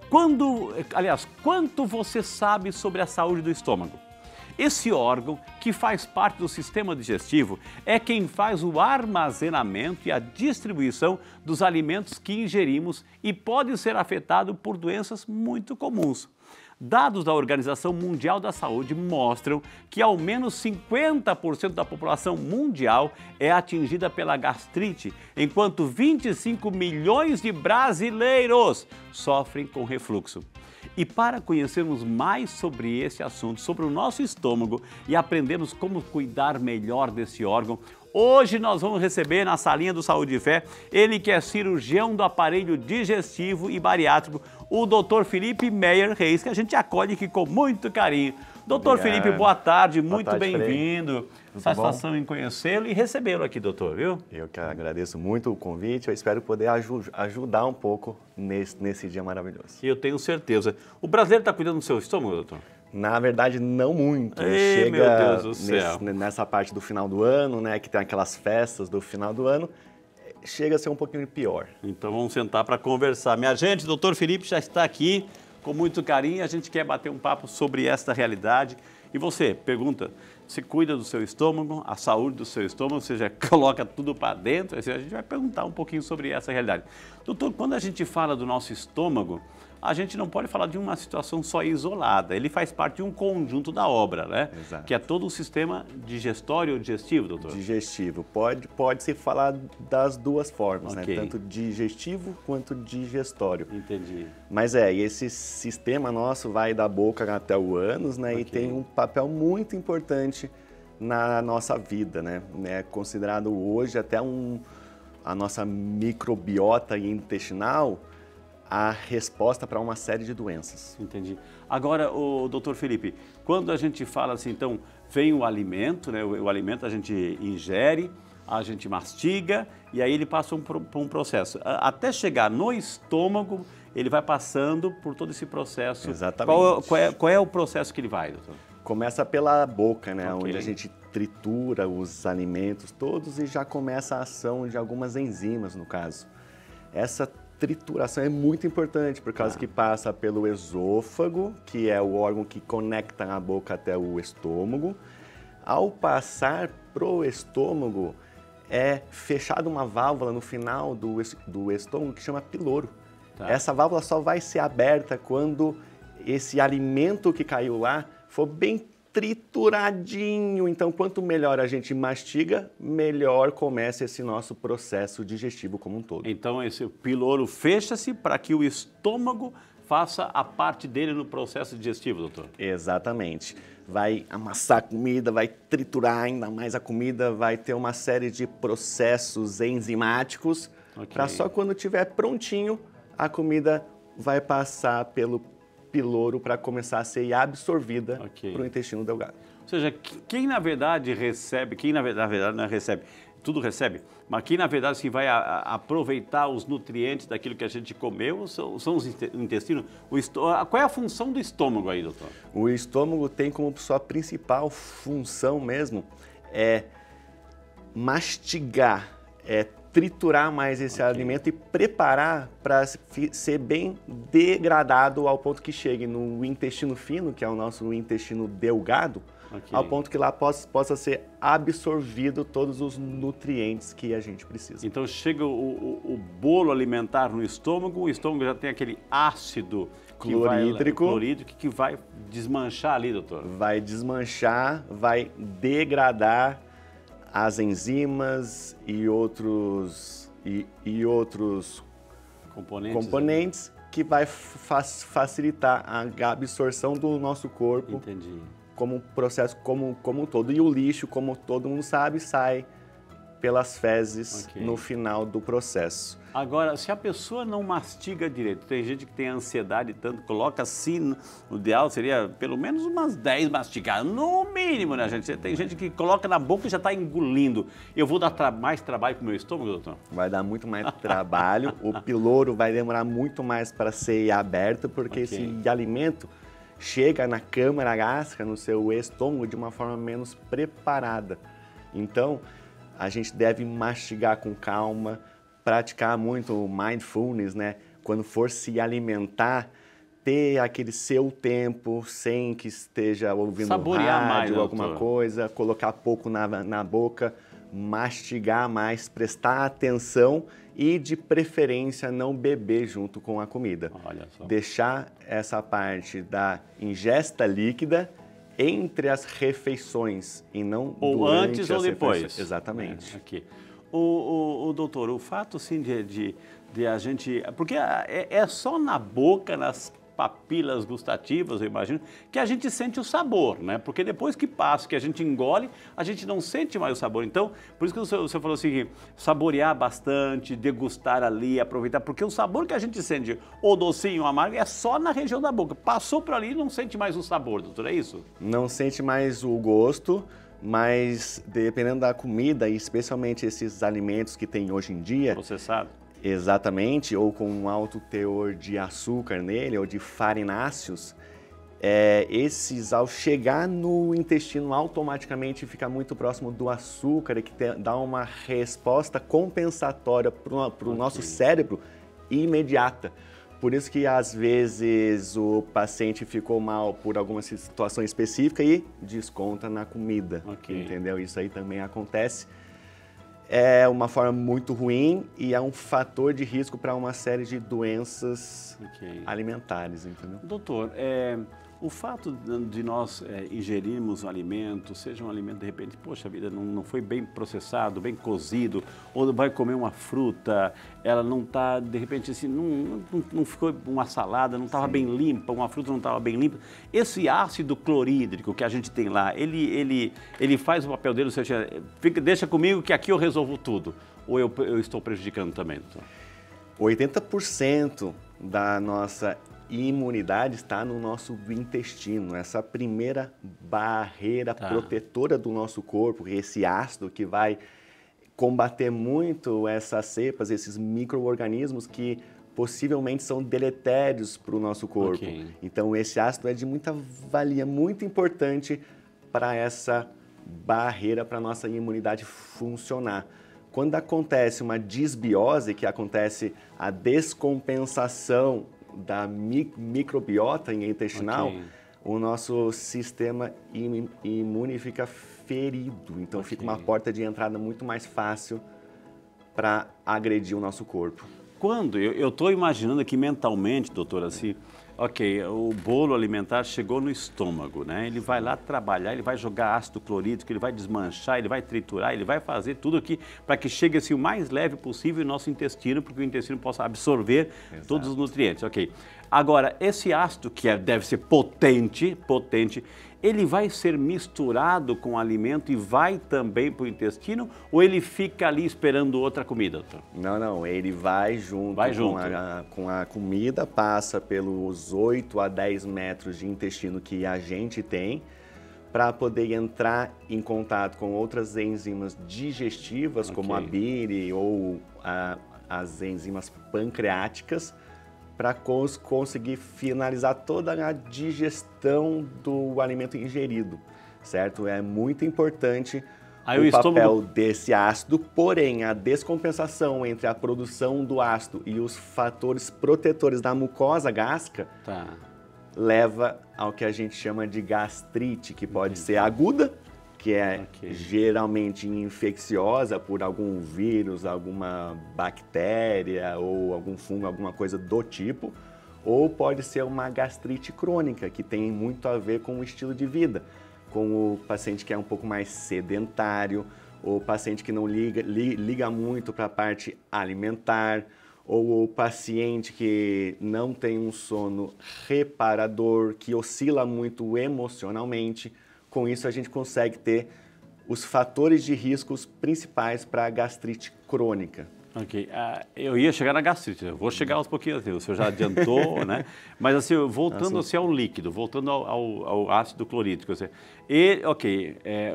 Quanto você sabe sobre a saúde do estômago? Esse órgão, que faz parte do sistema digestivo, é quem faz o armazenamento e a distribuição dos alimentos que ingerimos e pode ser afetado por doenças muito comuns. Dados da Organização Mundial da Saúde mostram que ao menos 50% da população mundial é atingida pela gastrite, enquanto 25 milhões de brasileiros sofrem com refluxo. E para conhecermos mais sobre esse assunto, sobre o nosso estômago e aprendermos como cuidar melhor desse órgão, hoje nós vamos receber na salinha do Saúde e Fé, ele que é cirurgião do aparelho digestivo e bariátrico, o Dr. Felipe Meyer Reis, que a gente acolhe aqui com muito carinho. Doutor Felipe, boa tarde, muito bem-vindo. Satisfação em conhecê-lo e recebê-lo aqui, doutor, viu? Eu que agradeço muito o convite, eu espero poder ajudar um pouco nesse dia maravilhoso. Eu tenho certeza. O brasileiro está cuidando do seu estômago, doutor? Na verdade, não muito. Ei, meu Deus do céu. Nessa parte do final do ano, né, que tem aquelas festas do final do ano, chega a ser um pouquinho pior. Então vamos sentar para conversar. Minha gente, doutor Felipe já está aqui com muito carinho. A gente quer bater um papo sobre esta realidade. E você, pergunta, você cuida do seu estômago, a saúde do seu estômago, você já coloca tudo para dentro? A gente vai perguntar um pouquinho sobre essa realidade. Doutor, quando a gente fala do nosso estômago, a gente não pode falar de uma situação só isolada. Ele faz parte de um conjunto da obra, né? Exato. Que é todo o sistema digestório ou digestivo, doutor? Digestivo. Pode-se falar das duas formas, Ok. né? Tanto digestivo quanto digestório. Entendi. Mas esse sistema nosso vai da boca até o ânus, né? Ok. E tem um papel muito importante na nossa vida, né? É considerado hoje até a nossa microbiota intestinal a resposta para uma série de doenças. Entendi. Agora, o doutor Felipe, quando a gente fala assim, então, vem o alimento, né? O alimento a gente ingere, a gente mastiga e aí ele passa por um processo. Até chegar no estômago, ele vai passando por todo esse processo. Exatamente. Qual é o processo que ele vai, doutor? Começa pela boca, né? Ok. Onde a gente tritura os alimentos todos e já começa a ação de algumas enzimas, no caso. Essa trituração é muito importante, por causa que passa pelo esôfago, que é o órgão que conecta a boca até o estômago. Ao passar pro estômago, é fechada uma válvula no final do estômago que chama piloro. Tá. Essa válvula só vai ser aberta quando esse alimento que caiu lá for bem trituradinho. Então, quanto melhor a gente mastiga, melhor começa esse nosso processo digestivo como um todo. Então, esse piloro fecha-se para que o estômago faça a parte dele no processo digestivo, doutor? Exatamente. Vai amassar a comida, vai triturar ainda mais a comida, vai ter uma série de processos enzimáticos, para só quando estiver prontinho, a comida vai passar pelo piloro para começar a ser absorvida para o intestino delgado. Ou seja, quem na verdade recebe, quem na verdade não recebe, tudo recebe, mas quem na verdade assim, vai aproveitar os nutrientes daquilo que a gente comeu são os intestinos. Qual é a função do estômago aí, doutor? O estômago tem como sua principal função mesmo é mastigar, triturar mais esse alimento e preparar para ser bem degradado ao ponto que chegue no intestino fino, que é o nosso intestino delgado, ao ponto que lá possa ser absorvido todos os nutrientes que a gente precisa. Então chega o bolo alimentar no estômago, o estômago já tem aquele ácido clorídrico que vai desmanchar ali, doutor? Vai desmanchar, vai degradar as enzimas e outros componentes que vai facilitar a absorção do nosso corpo. Entendi. Como um processo como um todo. E o lixo, como todo mundo sabe, sai pelas fezes no final do processo. Agora, se a pessoa não mastiga direito, tem gente que tem ansiedade tanto, coloca assim, o ideal seria pelo menos umas 10 mastigadas, no mínimo, né, gente? Tem gente que coloca na boca e já está engolindo. Eu vou dar mais trabalho para o meu estômago, doutor? Vai dar muito mais trabalho, o piloro vai demorar muito mais para ser aberto, porque esse alimento chega na câmara gástrica, no seu estômago, de uma forma menos preparada. Então, a gente deve mastigar com calma, praticar muito mindfulness, né? Quando for se alimentar, ter aquele seu tempo, sem que esteja ouvindo Saborear rádio mais, ou alguma doutor. coisa, colocar pouco na boca, mastigar mais, prestar atenção e, de preferência, não beber junto com a comida. Olha só. Deixar essa parte da ingesta líquida entre as refeições e não Ou durante antes as ou depois. refeições. Exatamente. Aqui. O doutor, o fato assim de a gente... Porque é só na boca, nas papilas gustativas, eu imagino, que a gente sente o sabor, né? Porque depois que passa, que a gente engole, a gente não sente mais o sabor. Então, por isso que o senhor falou assim, saborear bastante, degustar ali, aproveitar, porque o sabor que a gente sente, o docinho, o amargo, é só na região da boca. Passou por ali, não sente mais o sabor, doutor, é isso? Não sente mais o gosto, mas dependendo da comida, e especialmente esses alimentos que tem hoje em dia, Processado. exatamente, ou com um alto teor de açúcar nele, ou de farináceos, esses, ao chegar no intestino, automaticamente fica muito próximo do açúcar e que dá uma resposta compensatória para o nosso cérebro imediata. Por isso que, às vezes, o paciente ficou mal por alguma situação específica e desconta na comida, entendeu? Isso aí também acontece. É uma forma muito ruim e é um fator de risco para uma série de doenças alimentares, entendeu? Doutor, o fato de nós ingerirmos um alimento, seja um alimento de repente, poxa vida, não foi bem processado, bem cozido, ou vai comer uma fruta, ela não está, de repente, assim, não ficou uma salada, não estava bem limpa, uma fruta não estava bem limpa. Esse ácido clorídrico que a gente tem lá, ele faz o papel dele, ou seja, deixa comigo que aqui eu resolvo tudo. Ou eu estou prejudicando também, doutor? 80% da nossa imunidade está no nosso intestino, essa primeira barreira protetora do nosso corpo, esse ácido que vai combater muito essas cepas, esses micro-organismos que possivelmente são deletérios para o nosso corpo. Então esse ácido é de muita valia, muito importante para essa barreira, para a nossa imunidade funcionar. Quando acontece uma disbiose, que acontece a descompensação da microbiota intestinal, o nosso sistema imune fica ferido. Então fica uma porta de entrada muito mais fácil para agredir o nosso corpo. Quando eu estou imaginando aqui mentalmente, doutor, assim, o bolo alimentar chegou no estômago, né? Ele vai lá trabalhar, ele vai jogar ácido clorídrico, ele vai desmanchar, ele vai triturar, ele vai fazer tudo aqui para que chegue assim, o mais leve possível no nosso intestino, para que o intestino possa absorver todos os nutrientes. Agora, esse ácido, que deve ser potente, ele vai ser misturado com o alimento e vai também para o intestino, ou ele fica ali esperando outra comida, doutor? Não, ele vai junto, com a comida, passa pelos 8 a 10 metros de intestino que a gente tem, para poder entrar em contato com outras enzimas digestivas, como a bile ou as enzimas pancreáticas, para conseguir finalizar toda a digestão do alimento ingerido, certo? É muito importante o papel desse ácido, porém a descompensação entre a produção do ácido e os fatores protetores da mucosa gástrica leva ao que a gente chama de gastrite, que pode ser aguda, que é geralmente infecciosa por algum vírus, alguma bactéria ou algum fungo, alguma coisa do tipo, ou pode ser uma gastrite crônica, que tem muito a ver com o estilo de vida, com o paciente que é um pouco mais sedentário, ou o paciente que não liga muito para a parte alimentar, ou o paciente que não tem um sono reparador, que oscila muito emocionalmente. Com isso, a gente consegue ter os fatores de riscos principais para a gastrite crônica. Eu ia chegar na gastrite, eu vou chegar aos pouquinhos, o senhor já adiantou, né? Mas assim, voltando assim, ao líquido, voltando ao ácido clorídrico.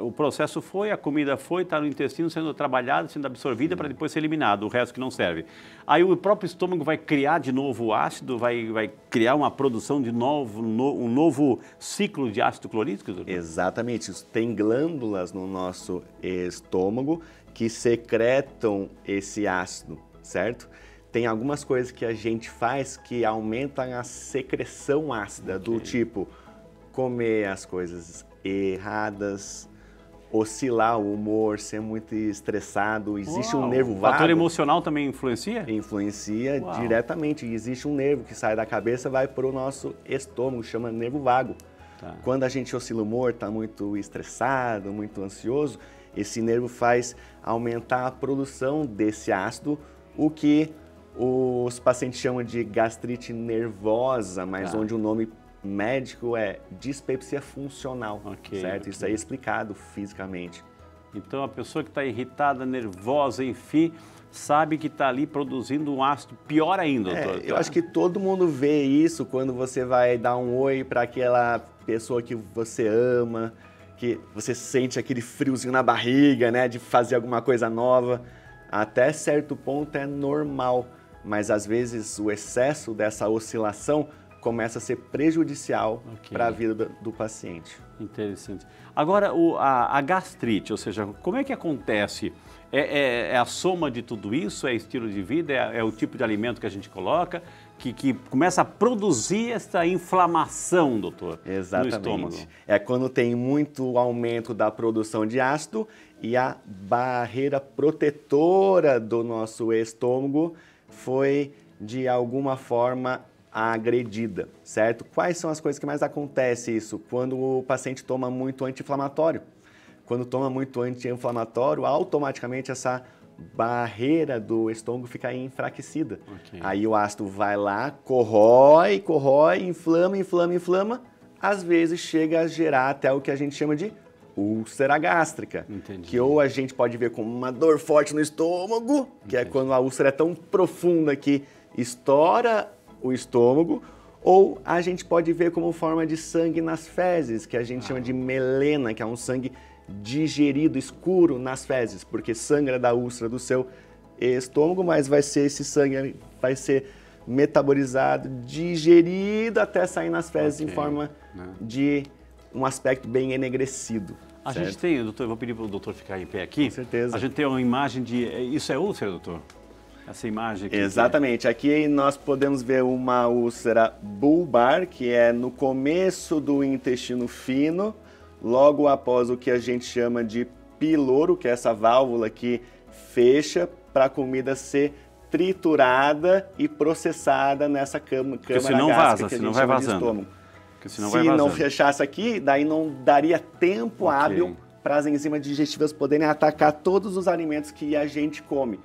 O processo foi, a comida foi, está no intestino sendo trabalhada, sendo absorvida para depois ser eliminado, o resto que não serve. Aí o próprio estômago vai criar de novo o ácido, vai criar uma produção de novo, um novo ciclo de ácido clorídrico? Exatamente, tem glândulas no nosso estômago que secretam esse ácido, certo? tem algumas coisas que a gente faz que aumentam a secreção ácida, do tipo comer as coisas erradas, oscilar o humor, ser muito estressado. Existe um nervo vago. O fator emocional também influencia? Influencia diretamente. Existe um nervo que sai da cabeça e vai para o nosso estômago, chama nervo vago. Tá. Quando a gente oscila o humor, está muito estressado, muito ansioso, esse nervo faz aumentar a produção desse ácido, o que os pacientes chamam de gastrite nervosa, mas onde o nome médico é dispepsia funcional, certo? Isso aí é explicado fisicamente. Então a pessoa que está irritada, nervosa, enfim, sabe que está ali produzindo um ácido pior ainda, doutor. Eu acho que todo mundo vê isso quando você vai dar um oi para aquela pessoa que você ama, que você sente aquele friozinho na barriga, né, de fazer alguma coisa nova. Até certo ponto é normal, mas às vezes o excesso dessa oscilação começa a ser prejudicial para a vida do paciente. Interessante. Agora, a gastrite, ou seja, como é que acontece? É a soma de tudo isso? É estilo de vida? É o tipo de alimento que a gente coloca que começa a produzir essa inflamação, doutor? Exatamente. No estômago? É quando tem muito aumento da produção de ácido e a barreira protetora do nosso estômago foi, de alguma forma, agredida, certo? Quais são as coisas que mais acontecem isso? Quando o paciente toma muito anti-inflamatório. Quando toma muito anti-inflamatório, automaticamente essa barreira do estômago fica enfraquecida. Aí o ácido vai lá, corrói, inflama, às vezes chega a gerar até o que a gente chama de úlcera gástrica. Entendi. Que ou a gente pode ver como uma dor forte no estômago, que é quando a úlcera é tão profunda que estoura o estômago, ou a gente pode ver como forma de sangue nas fezes, que a gente chama de melena, que é um sangue digerido, escuro nas fezes, porque sangra da úlcera do seu estômago, mas esse sangue vai ser metabolizado, digerido até sair nas fezes em forma de um aspecto bem enegrecido. A gente tem, doutor, eu vou pedir para o doutor ficar em pé aqui. Com certeza. A gente tem uma imagem de... Isso é úlcera, doutor? Essa imagem aqui. Exatamente. Aqui nós podemos ver uma úlcera bulbar, que é no começo do intestino fino, logo após o que a gente chama de piloro, que é essa válvula que fecha para a comida ser triturada e processada nessa câmara gástrica que a gente chama de estômago. Se não fechasse aqui, daí não daria tempo hábil para as enzimas digestivas poderem atacar todos os alimentos que a gente come.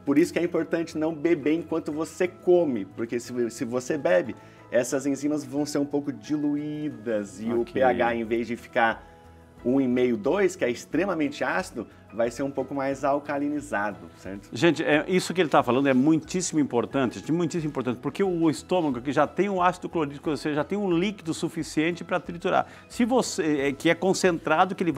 Por isso que é importante não beber enquanto você come, porque se você bebe, essas enzimas vão ser um pouco diluídas e o pH, em vez de ficar 1,5, 2, que é extremamente ácido, vai ser um pouco mais alcalinizado, certo? Gente, isso que ele está falando é muitíssimo importante, porque o estômago aqui já tem o ácido clorídrico, ou seja, já tem um líquido suficiente para triturar. Se você, que é concentrado, que ele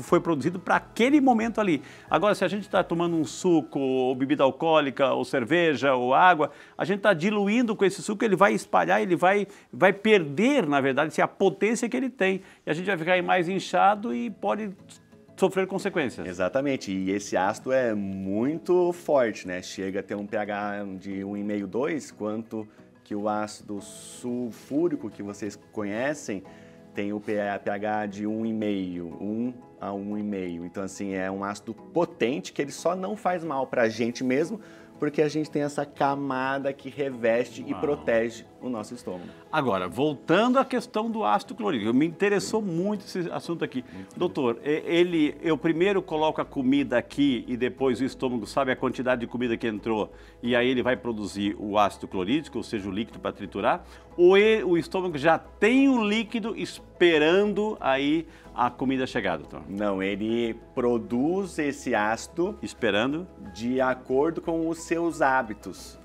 foi produzido para aquele momento ali. Agora, se a gente está tomando um suco, ou bebida alcoólica, ou cerveja, ou água, a gente está diluindo com esse suco, ele vai espalhar, ele vai perder, na verdade, a potência que ele tem. E a gente vai ficar mais inchado e pode sofrer consequências. Exatamente, e esse ácido é muito forte, né? Chega a ter um pH de 1,5, 2, quanto que o ácido sulfúrico que vocês conhecem tem o pH de 1,5, 1 a 1,5. Então, assim, é um ácido potente que ele só não faz mal para a gente mesmo, porque a gente tem essa camada que reveste e protege o nosso estômago. Agora, voltando à questão do ácido clorídrico, me interessou muito esse assunto aqui. Doutor, eu primeiro coloco a comida aqui e depois o estômago sabe a quantidade de comida que entrou e aí ele vai produzir o ácido clorídrico, ou seja, o líquido para triturar, ou o estômago já tem um líquido esperando aí a comida chegar, doutor? Não, ele produz esse ácido esperando de acordo com os seus hábitos,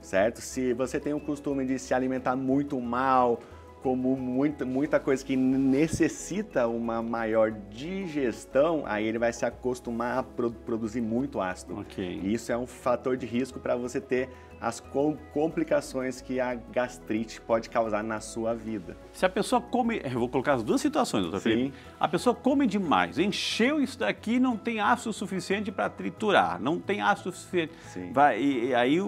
certo? Se você tem o costume de se alimentar muito mal, como muita coisa que necessita uma maior digestão, aí ele vai se acostumar a produzir muito ácido. Ok. E isso é um fator de risco para você ter as complicações que a gastrite pode causar na sua vida. Se a pessoa come, eu vou colocar as duas situações, doutor Sim. Felipe. A pessoa come demais, encheu isso daqui, não tem ácido suficiente para triturar, não tem ácido suficiente. Sim. Aí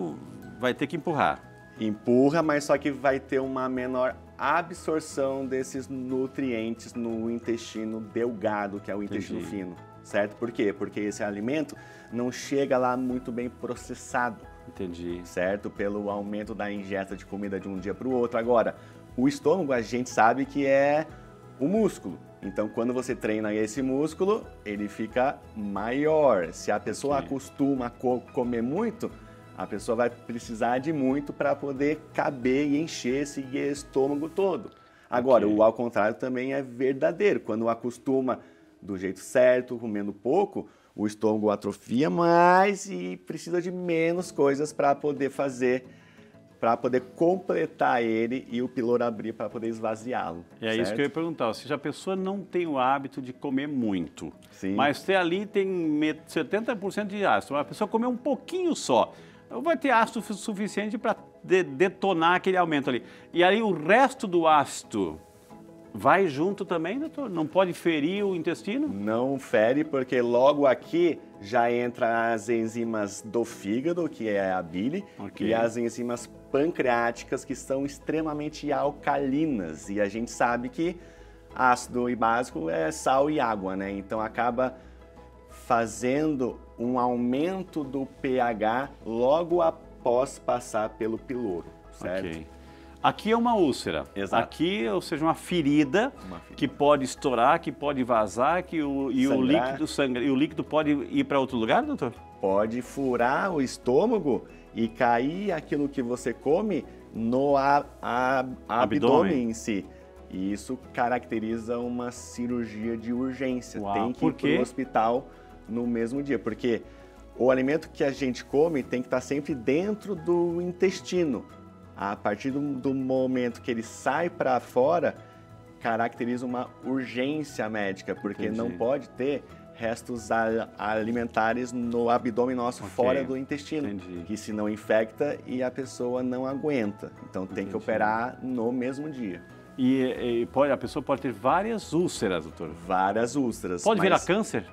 vai ter que empurrar. Empurra, mas só que vai ter uma menor absorção desses nutrientes no intestino delgado, que é o intestino fino, certo? Por quê? Porque esse alimento não chega lá muito bem processado. Entendi. Certo? Pelo aumento da ingesta de comida de um dia para o outro. Agora, o estômago a gente sabe que é o músculo. Então, quando você treina esse músculo, ele fica maior. Se a pessoa acostuma a comer muito, a pessoa vai precisar de muito para poder caber e encher esse estômago todo. Agora, o ao contrário também é verdadeiro. Quando acostuma do jeito certo, comendo pouco, o estômago atrofia mais e precisa de menos coisas para poder fazer, para poder completar ele e o píloro abrir para poder esvaziá-lo. É isso que eu ia perguntar. Se a pessoa não tem o hábito de comer muito, Sim. mas ali tem 70% de ácido, a pessoa comer um pouquinho só, vai ter ácido suficiente para detonar aquele aumento ali. E aí o resto do ácido vai junto também, doutor? Não pode ferir o intestino? Não fere, porque logo aqui já entra as enzimas do fígado, que é a bile, e as enzimas pancreáticas, que são extremamente alcalinas. E a gente sabe que ácido e básico é sal e água, né? Então acaba fazendo um aumento do pH logo após passar pelo piloro, certo? Ok. Aqui é uma úlcera. Exato. Aqui, ou seja, uma ferida que pode estourar, que pode vazar, o líquido sangra. E o líquido pode ir para outro lugar, doutor? Pode furar o estômago e cair aquilo que você come no abdômen em si. E isso caracteriza uma cirurgia de urgência. Uau. Tem que ir para o hospital no mesmo dia, porque o alimento que a gente come tem que estar sempre dentro do intestino. A partir do momento que ele sai para fora, caracteriza uma urgência médica, porque não pode ter restos alimentares no abdômen nosso fora do intestino, que se não infecta e a pessoa não aguenta. Então tem que operar no mesmo dia. E a pessoa pode ter várias úlceras, doutor? Várias úlceras. Pode virar câncer?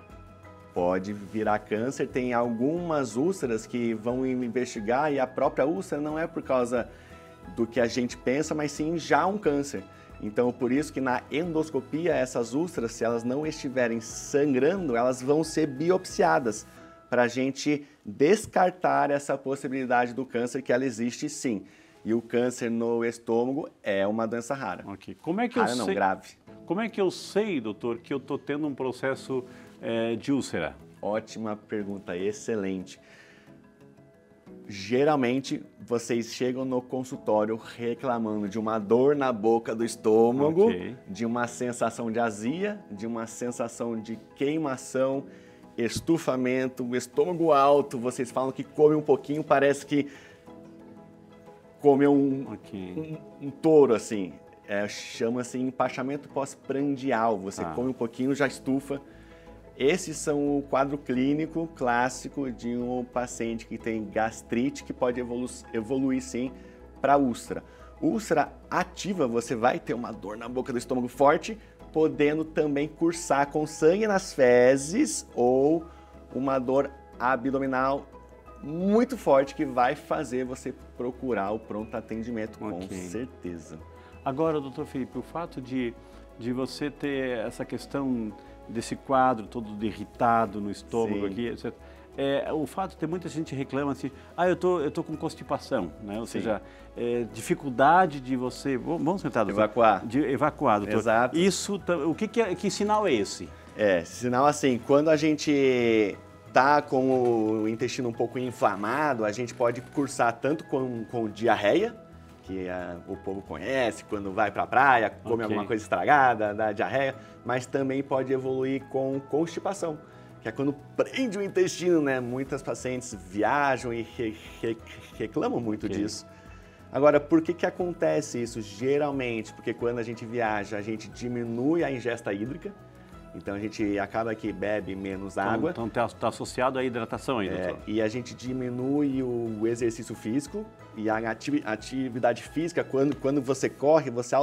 Pode virar câncer. Tem algumas úlceras que vão investigar e a própria úlcera não é por causa do que a gente pensa, mas sim já um câncer. Então, por isso que na endoscopia, essas úlceras, se elas não estiverem sangrando, elas vão ser biopsiadas para a gente descartar essa possibilidade do câncer, que ela existe sim. E o câncer no estômago é uma doença rara. Ok. Como é que eu sei? Não, grave. Como é que eu sei, doutor, que eu estou tendo um processo de úlcera? Ótima pergunta, excelente. Geralmente, vocês chegam no consultório reclamando de uma dor na boca do estômago, de uma sensação de azia, de uma sensação de queimação, estufamento, estômago alto. Vocês falam que come um pouquinho, parece que comeu um touro, assim. Chama-se empachamento pós-prandial. Você come um pouquinho, já estufa. Esses são o quadro clínico clássico de um paciente que tem gastrite, que pode evoluir sim para úlcera. Úlcera ativa, você vai ter uma dor na boca do estômago forte, podendo também cursar com sangue nas fezes ou uma dor abdominal muito forte que vai fazer você procurar o pronto atendimento, com certeza. Agora, doutor Felipe, o fato de você ter essa questão desse quadro todo irritado no estômago aqui, etc. O fato de ter muita gente reclama assim, eu tô com constipação, né? Ou seja, dificuldade de você, vamos sentar, doutor? Evacuar. De evacuar, doutor. Exato. Isso, que sinal é esse? Sinal assim, quando a gente tá com o intestino um pouco inflamado, a gente pode cursar tanto com diarreia, que o povo conhece, quando vai para a praia, come alguma coisa estragada, dá diarreia, mas também pode evoluir com constipação, que é quando prende o intestino, né? Muitas pacientes viajam e reclamam muito disso. Agora, por que acontece isso? Geralmente, porque quando a gente viaja, a gente diminui a ingesta hídrica, então a gente acaba que bebe menos água. Então está associado à hidratação aí, doutor. E a gente diminui o exercício físico e a atividade física, quando você corre, você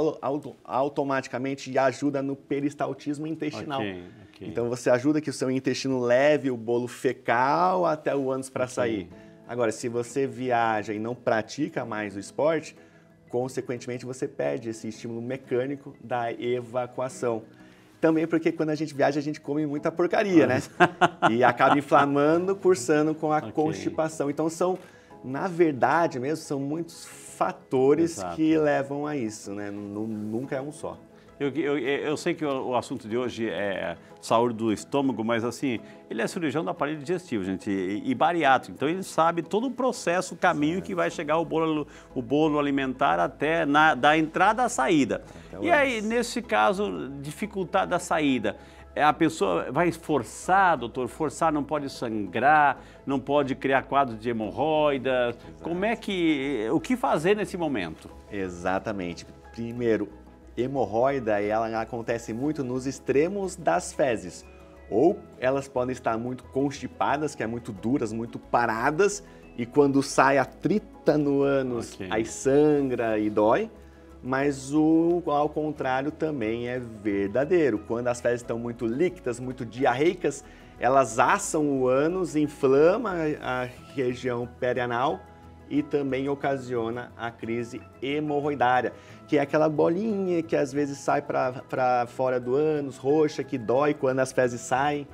automaticamente ajuda no peristaltismo intestinal. Okay. Então você ajuda que o seu intestino leve o bolo fecal até o ânus para sair. Agora, se você viaja e não pratica mais o esporte, consequentemente você perde esse estímulo mecânico da evacuação. Também porque quando a gente viaja, a gente come muita porcaria, né? E acaba inflamando, cursando com a constipação. Então, na verdade mesmo, são muitos fatores que levam a isso, né? Nunca é um só. Eu sei que o assunto de hoje é saúde do estômago, mas assim, ele é cirurgião do aparelho digestivo, gente, e bariátrico. Então ele sabe todo o processo, o caminho que vai chegar o bolo alimentar até da entrada à saída. E aí, nesse caso, dificultar da saída, a pessoa vai forçar, doutor? Forçar não pode sangrar, não pode criar quadros de hemorroida. Como é o que fazer nesse momento? Exatamente. Primeiro, hemorroida, ela acontece muito nos extremos das fezes. Ou elas podem estar muito constipadas, que é muito duras, muito paradas, e quando sai atrita no ânus, aí sangra e dói. Mas ao contrário também é verdadeiro. Quando as fezes estão muito líquidas, muito diarreicas, elas assam o ânus, inflama a região perianal e também ocasiona a crise hemorroidária, que é aquela bolinha que às vezes sai para fora do ânus, roxa, que dói quando as fezes saem.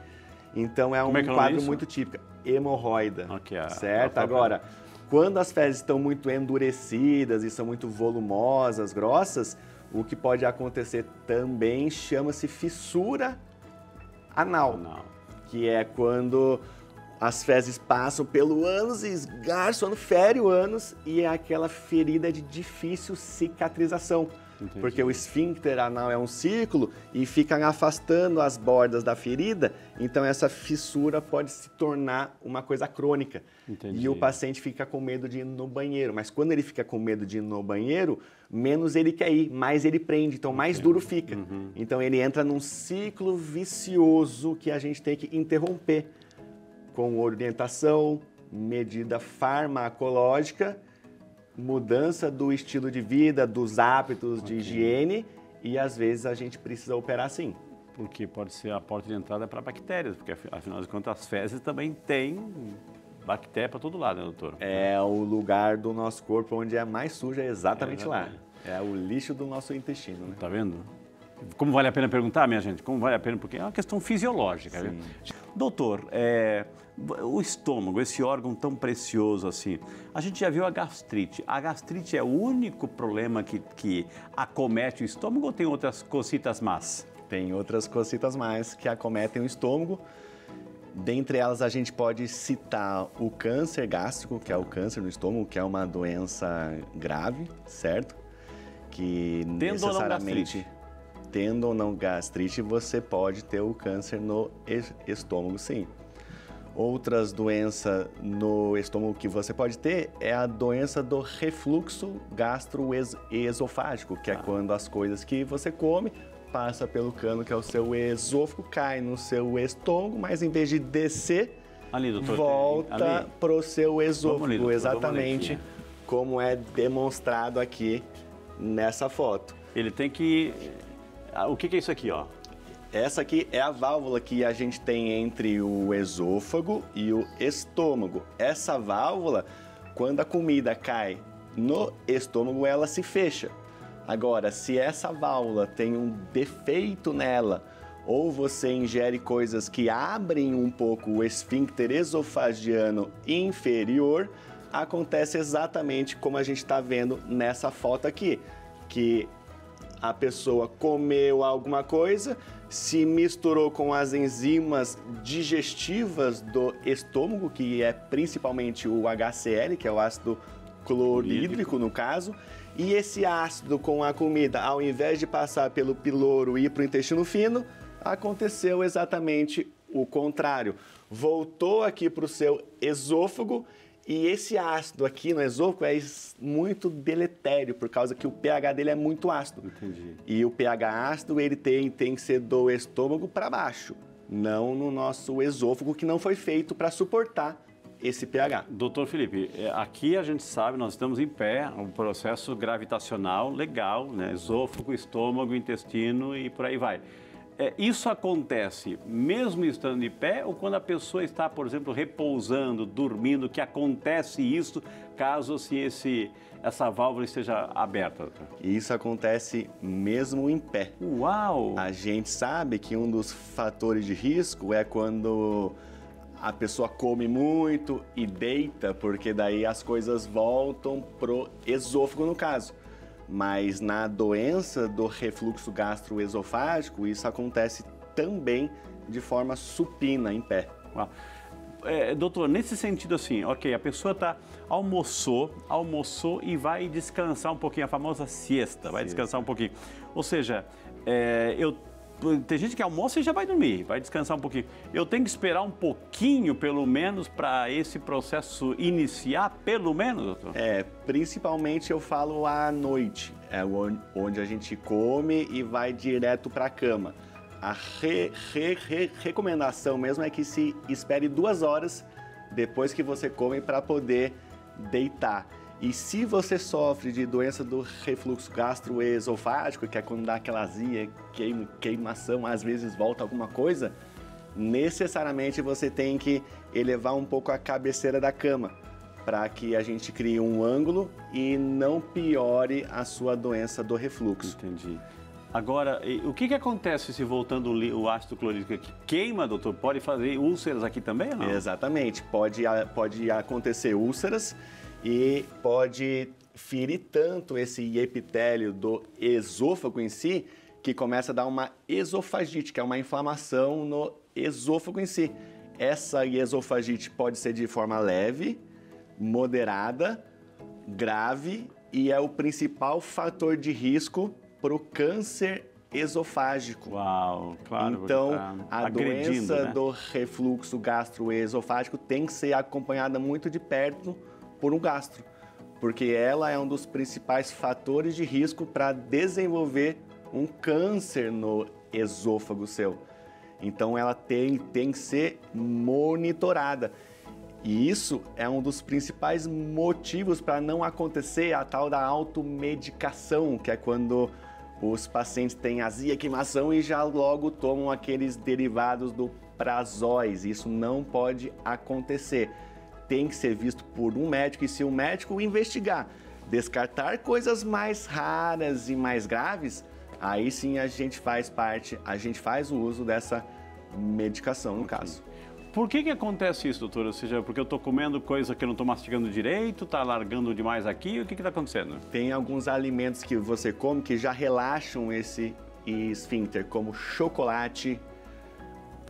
Então é um quadro muito típico, hemorroida, certo? Agora, quando as fezes estão muito endurecidas e são muito volumosas, grossas, o que pode acontecer também chama-se fissura anal, que é quando as fezes passam pelo ânus e esgarçam, fere o ânus e é aquela ferida de difícil cicatrização. Entendi. Porque o esfíncter anal é um círculo e fica afastando as bordas da ferida, então essa fissura pode se tornar uma coisa crônica. Entendi. E o paciente fica com medo de ir no banheiro, mas quando ele fica com medo de ir no banheiro, menos ele quer ir, mais ele prende, então mais duro fica. Então ele entra num ciclo vicioso que a gente tem que interromper com orientação, medida farmacológica, mudança do estilo de vida, dos hábitos de higiene e às vezes a gente precisa operar sim. Porque pode ser a porta de entrada para bactérias, porque afinal de contas as fezes também têm bactéria para todo lado, né, doutor? É o lugar do nosso corpo onde é mais sujo, é exatamente lá. É o lixo do nosso intestino, né? Tá vendo? Como vale a pena perguntar, minha gente? Como vale a pena? Porque é uma questão fisiológica. Né? Doutor, o estômago, esse órgão tão precioso assim, a gente já viu a gastrite. A gastrite é o único problema que acomete o estômago ou tem outras cositas más? Tem outras cositas mais que acometem o estômago. Dentre elas, a gente pode citar o câncer gástrico, que é o câncer no estômago, que é uma doença grave, certo? Que necessariamente... Tendo ou não gastrite, você pode ter o câncer no estômago, sim. Outras doenças no estômago que você pode ter é a doença do refluxo gastroesofágico, que é quando as coisas que você come passa pelo cano que é o seu esôfago, cai no seu estômago, mas em vez de descer, doutor, volta para o seu esôfago, exatamente como é demonstrado aqui nessa foto. Ele tem que... O que é isso aqui, ó? Essa aqui é a válvula que a gente tem entre o esôfago e o estômago. Essa válvula, quando a comida cai no estômago, ela se fecha. Agora, se essa válvula tem um defeito nela, ou você ingere coisas que abrem um pouco o esfíncter esofagiano inferior, acontece exatamente como a gente está vendo nessa foto aqui, que a pessoa comeu alguma coisa, se misturou com as enzimas digestivas do estômago, que é principalmente o HCl, que é o ácido clorídrico no caso, e esse ácido com a comida, ao invés de passar pelo piloro e ir para o intestino fino, aconteceu exatamente o contrário. Voltou aqui para o seu esôfago E esse ácido aqui no esôfago é muito deletério, por causa que o pH dele é muito ácido. Entendi. E o pH ácido, ele tem que ser do estômago para baixo, não no nosso esôfago, que não foi feito para suportar esse pH. Doutor Felipe, aqui a gente sabe, nós estamos em pé, um processo gravitacional legal, né? Esôfago, estômago, intestino e por aí vai. Isso acontece mesmo estando de pé ou quando a pessoa está, por exemplo, repousando, dormindo, que acontece isso caso essa válvula esteja aberta? Isso acontece mesmo em pé. Uau! A gente sabe que um dos fatores de risco é quando a pessoa come muito e deita, porque daí as coisas voltam pro esôfago no caso. Mas na doença do refluxo gastroesofágico, isso acontece também de forma supina, em pé. Uau. Doutor, nesse sentido assim, ok, a pessoa almoçou e vai descansar um pouquinho, a famosa siesta, vai descansar um pouquinho. Ou seja, tem gente que almoça e já vai dormir, vai descansar um pouquinho. Eu tenho que esperar um pouquinho, pelo menos, para esse processo iniciar, pelo menos, doutor? Principalmente eu falo à noite, onde a gente come e vai direto para a cama. A recomendação mesmo é que se espere 2 horas depois que você come para poder deitar. E se você sofre de doença do refluxo gastroesofágico, que é quando dá aquela azia, queimação, às vezes volta alguma coisa, necessariamente você tem que elevar um pouco a cabeceira da cama, para que a gente crie um ângulo e não piore a sua doença do refluxo. Entendi. Agora, o que acontece se voltando o ácido clorídrico aqui? Queima, doutor? Pode fazer úlceras aqui também ou não? Exatamente, pode acontecer úlceras e pode ferir tanto esse epitélio do esôfago em si, que começa a dar uma esofagite, que é uma inflamação no esôfago em si. Essa esofagite pode ser de forma leve, moderada, grave e é o principal fator de risco para o câncer esofágico. Uau, claro. Então, a doença do refluxo gastroesofágico tem que ser acompanhada muito de perto por um gastro, porque ela é um dos principais fatores de risco para desenvolver um câncer no esôfago seu. Então, ela tem que ser monitorada. E isso é um dos principais motivos para não acontecer a tal da automedicação, que é quando os pacientes têm azia, queimação e já logo tomam aqueles derivados do prazóis. Isso não pode acontecer. Tem que ser visto por um médico e se o médico investigar, descartar coisas mais raras e mais graves, aí sim a gente faz o uso dessa medicação no caso. Por que acontece isso, doutor? Ou seja, porque eu estou comendo coisa que eu não estou mastigando direito, está largando demais aqui, o que está acontecendo? Tem alguns alimentos que você come que já relaxam esse esfíncter, como chocolate,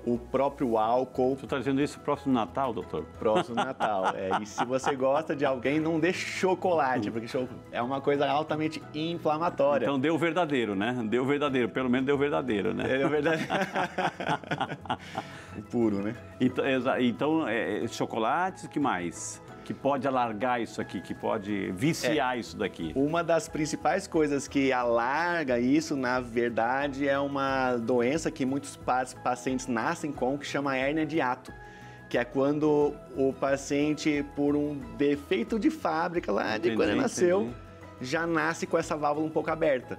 o próprio álcool. Você está dizendo isso próximo do Natal, doutor? Próximo do Natal, E se você gosta de alguém, não dê chocolate, porque é uma coisa altamente inflamatória. Então deu verdadeiro, né? Deu verdadeiro, pelo menos deu verdadeiro, né? Deu verdadeiro. Puro, né? Então chocolates, o que mais? Que pode alargar isso aqui, que pode viciar isso daqui. Uma das principais coisas que alarga isso, na verdade, é uma doença que muitos pacientes nascem com, que chama hérnia de hiato, que é quando o paciente, por um defeito de fábrica lá de quando ele nasceu, já nasce com essa válvula um pouco aberta.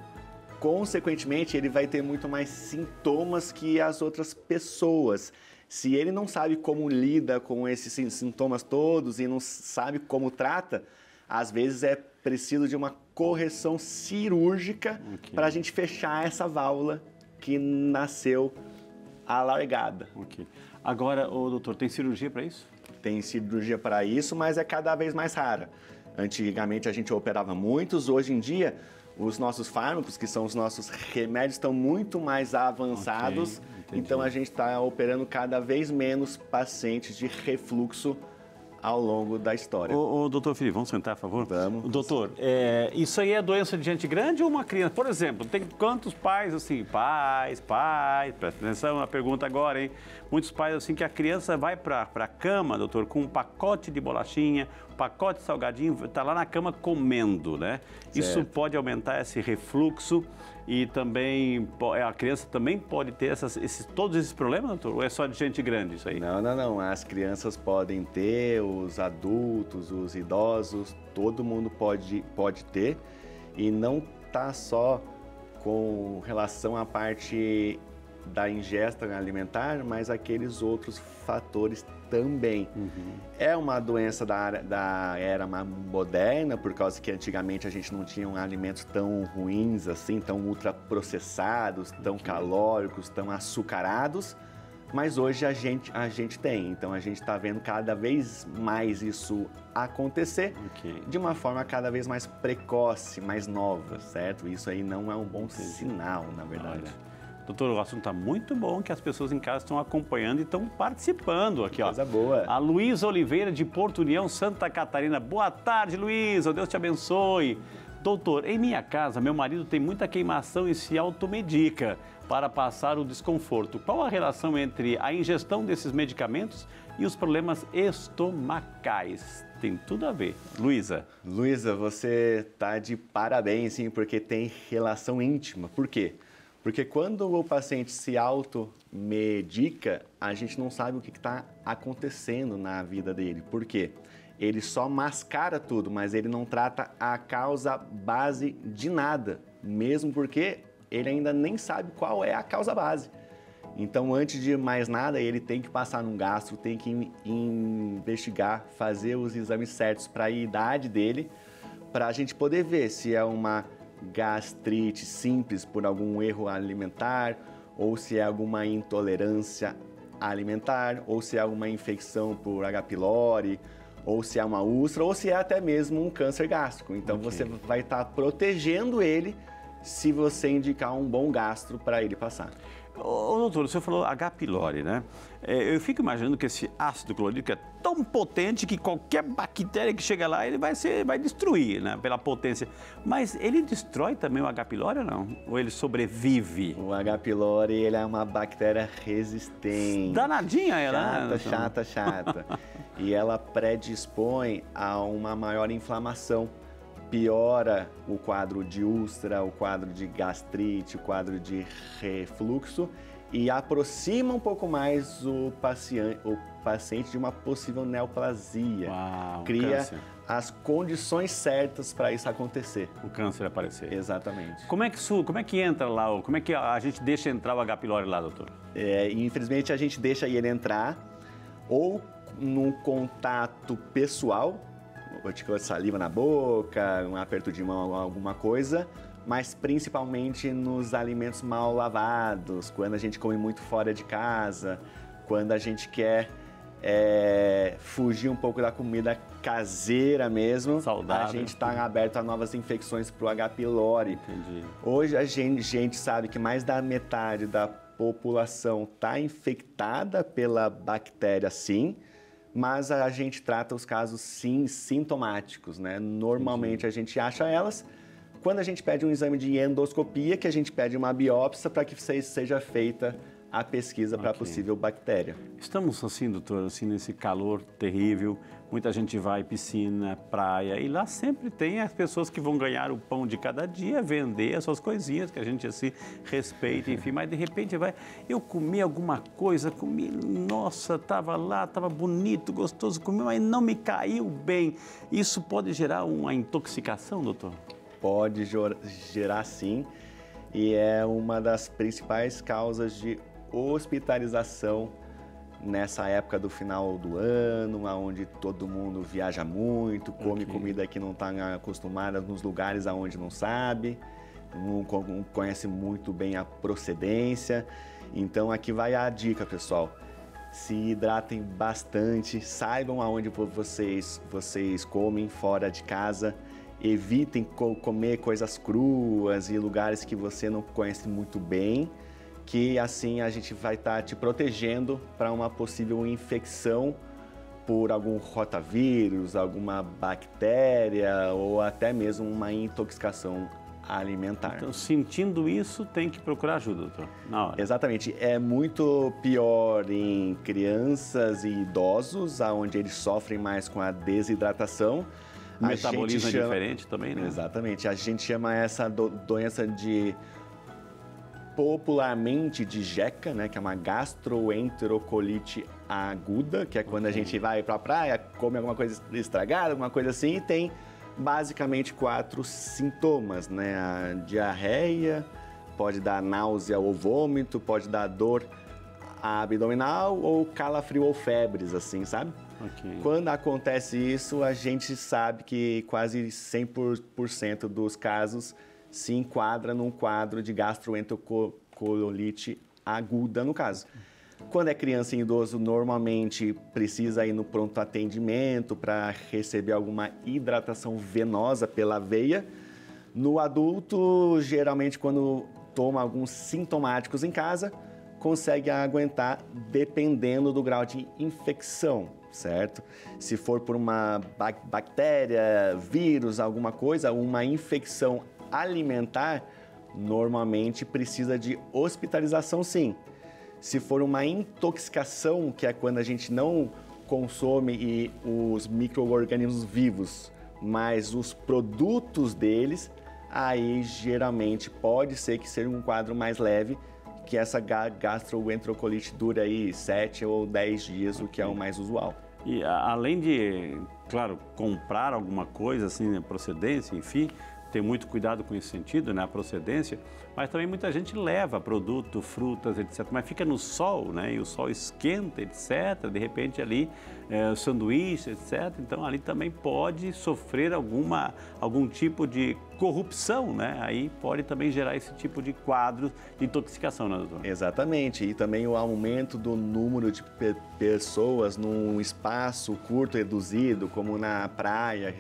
Consequentemente, ele vai ter muito mais sintomas que as outras pessoas. Se ele não sabe como lida com esses sintomas todos e não sabe como trata, às vezes é preciso de uma correção cirúrgica para a gente fechar essa válvula que nasceu alargada. Agora, doutor, tem cirurgia para isso? Tem cirurgia para isso, mas é cada vez mais rara. Antigamente a gente operava muitos, hoje em dia os nossos fármacos, que são os nossos remédios, estão muito mais avançados. Então a gente está operando cada vez menos pacientes de refluxo ao longo da história. Ô, doutor Felipe, vamos sentar, por favor? Vamos. Doutor, isso aí é doença de gente grande ou uma criança? Por exemplo, tem quantos pais, assim, pais, presta atenção na pergunta agora, hein? Muitos pais, assim, que a criança vai para a cama, doutor, com um pacote de bolachinha, um pacote de salgadinho, está lá na cama comendo, né? Certo. Isso pode aumentar esse refluxo e também a criança também pode ter todos esses problemas, doutor? Ou é só de gente grande isso aí? Não. As crianças podem ter, os adultos, os idosos, todo mundo pode ter. E não tá só com relação à parte da ingesta alimentar, mas aqueles outros fatores também. É uma doença da era moderna, por causa que antigamente a gente não tinha alimentos tão ruins assim, tão ultraprocessados, tão calóricos, tão açucarados, mas hoje a gente tem. Então a gente está vendo cada vez mais isso acontecer de uma forma cada vez mais precoce, mais nova, certo? Isso aí não é um bom sinal, na verdade. Olha. Doutor, o assunto está muito bom, que as pessoas em casa estão acompanhando e estão participando aqui, ó. Coisa boa. A Luísa Oliveira, de Porto União, Santa Catarina. Boa tarde, Luísa. Deus te abençoe. Doutor, em minha casa, meu marido tem muita queimação e se automedica para passar o desconforto. Qual a relação entre a ingestão desses medicamentos e os problemas estomacais? Tem tudo a ver. Luísa. Luísa, você tá de parabéns, sim, porque tem relação íntima. Por quê? Porque quando o paciente se automedica, a gente não sabe o que está acontecendo na vida dele. Por quê? Ele só mascara tudo, mas ele não trata a causa base de nada. Mesmo porque ele ainda nem sabe qual é a causa base. Então, antes de mais nada, ele tem que passar num gastro, tem que investigar, fazer os exames certos para a idade dele, para a gente poder ver se é uma gastrite simples por algum erro alimentar, ou se é alguma intolerância alimentar, ou se é alguma infecção por H. pylori, ou se é uma úlcera, ou se é até mesmo um câncer gástrico. Então você vai estar protegendo ele se você indicar um bom gastro para ele passar. Ô, doutor, o senhor falou H. pylori, né? Eu fico imaginando que esse ácido clorídrico é tão potente que qualquer bactéria que chega lá, ele vai destruir, né? Pela potência. Mas ele destrói também o H. pylori ou não? Ou ele sobrevive? O H. pylori, ele é uma bactéria resistente. Danadinha ela, né? Chata. E ela predispõe a uma maior inflamação. Piora o quadro de úlcera, o quadro de gastrite, o quadro de refluxo e aproxima um pouco mais o paciente de uma possível neoplasia. Uau, cria câncer. As condições certas para isso acontecer. O câncer aparecer. Exatamente. Como é que entra lá? Como é que a gente deixa entrar o H. pylori lá, doutor? Infelizmente a gente deixa ele entrar ou num contato pessoal, gotícula de saliva na boca, um aperto de mão, alguma coisa, mas principalmente nos alimentos mal lavados, quando a gente come muito fora de casa, quando a gente quer fugir um pouco da comida caseira mesmo, saudável. A gente está aberto a novas infecções para o H. pylori. Entendi. Hoje a gente sabe que mais da metade da população está infectada pela bactéria, sim, mas a gente trata os casos, sim, sintomáticos, né? Normalmente a gente acha elas quando a gente pede um exame de endoscopia, que a gente pede uma biópsia para que seja feita a pesquisa para a possível bactéria. Estamos assim, doutor, assim, nesse calor terrível, muita gente vai piscina, praia, e lá sempre tem as pessoas que vão ganhar o pão de cada dia, vender as suas coisinhas, que a gente assim respeita, enfim, mas de repente eu comi alguma coisa, nossa, estava lá, estava bonito, gostoso, comi, mas não me caiu bem. Isso pode gerar uma intoxicação, doutor? Pode gerar sim, e é uma das principais causas de hospitalização nessa época do final do ano, onde todo mundo viaja muito, come comida que não está acostumada nos lugares aonde não sabe, não conhece muito bem a procedência. Então aqui vai a dica, pessoal. Se hidratem bastante, saibam aonde vocês comem fora de casa. Evitem comer coisas cruas e lugares que você não conhece muito bem, que assim a gente vai estar te protegendo para uma possível infecção por algum rotavírus, alguma bactéria ou até mesmo uma intoxicação alimentar. Então, sentindo isso, tem que procurar ajuda, doutor, na hora. Exatamente. É muito pior em crianças e idosos, onde eles sofrem mais com a desidratação. O metabolismo é diferente também, né? Exatamente. A gente chama essa doença popularmente de jeca, né, que é uma gastroenterocolite aguda, que é quando a gente vai para a praia, come alguma coisa estragada, alguma coisa assim, e tem basicamente 4 sintomas, né? A diarreia, pode dar náusea ou vômito, pode dar dor abdominal ou calafrio ou febres, assim, sabe? Okay. Quando acontece isso, a gente sabe que quase 100% dos casos se enquadra num quadro de gastroenterocolite aguda, no caso. Quando é criança e idoso, normalmente precisa ir no pronto atendimento para receber alguma hidratação venosa pela veia. No adulto, geralmente quando toma alguns sintomáticos em casa, consegue aguentar dependendo do grau de infecção, certo? Se for por uma bactéria, vírus, alguma coisa, uma infecção alimentar, normalmente precisa de hospitalização, sim. Se for uma intoxicação, que é quando a gente não consome os micro-organismos vivos, mas os produtos deles, aí geralmente pode ser que seja um quadro mais leve, que essa gastroenterocolite dura aí 7 ou 10 dias, o que é o mais usual. E além de, claro, comprar alguma coisa, assim, procedência, enfim, ter muito cuidado com esse sentido, né, a procedência, mas também muita gente leva produto, frutas, etc., mas fica no sol, né, e o sol esquenta, etc., de repente ali, sanduíche, etc., então ali também pode sofrer algum tipo de corrupção, né, aí pode também gerar esse tipo de quadro de intoxicação, né, doutor? Exatamente, e também o aumento do número de pessoas num espaço curto, reduzido, como na praia,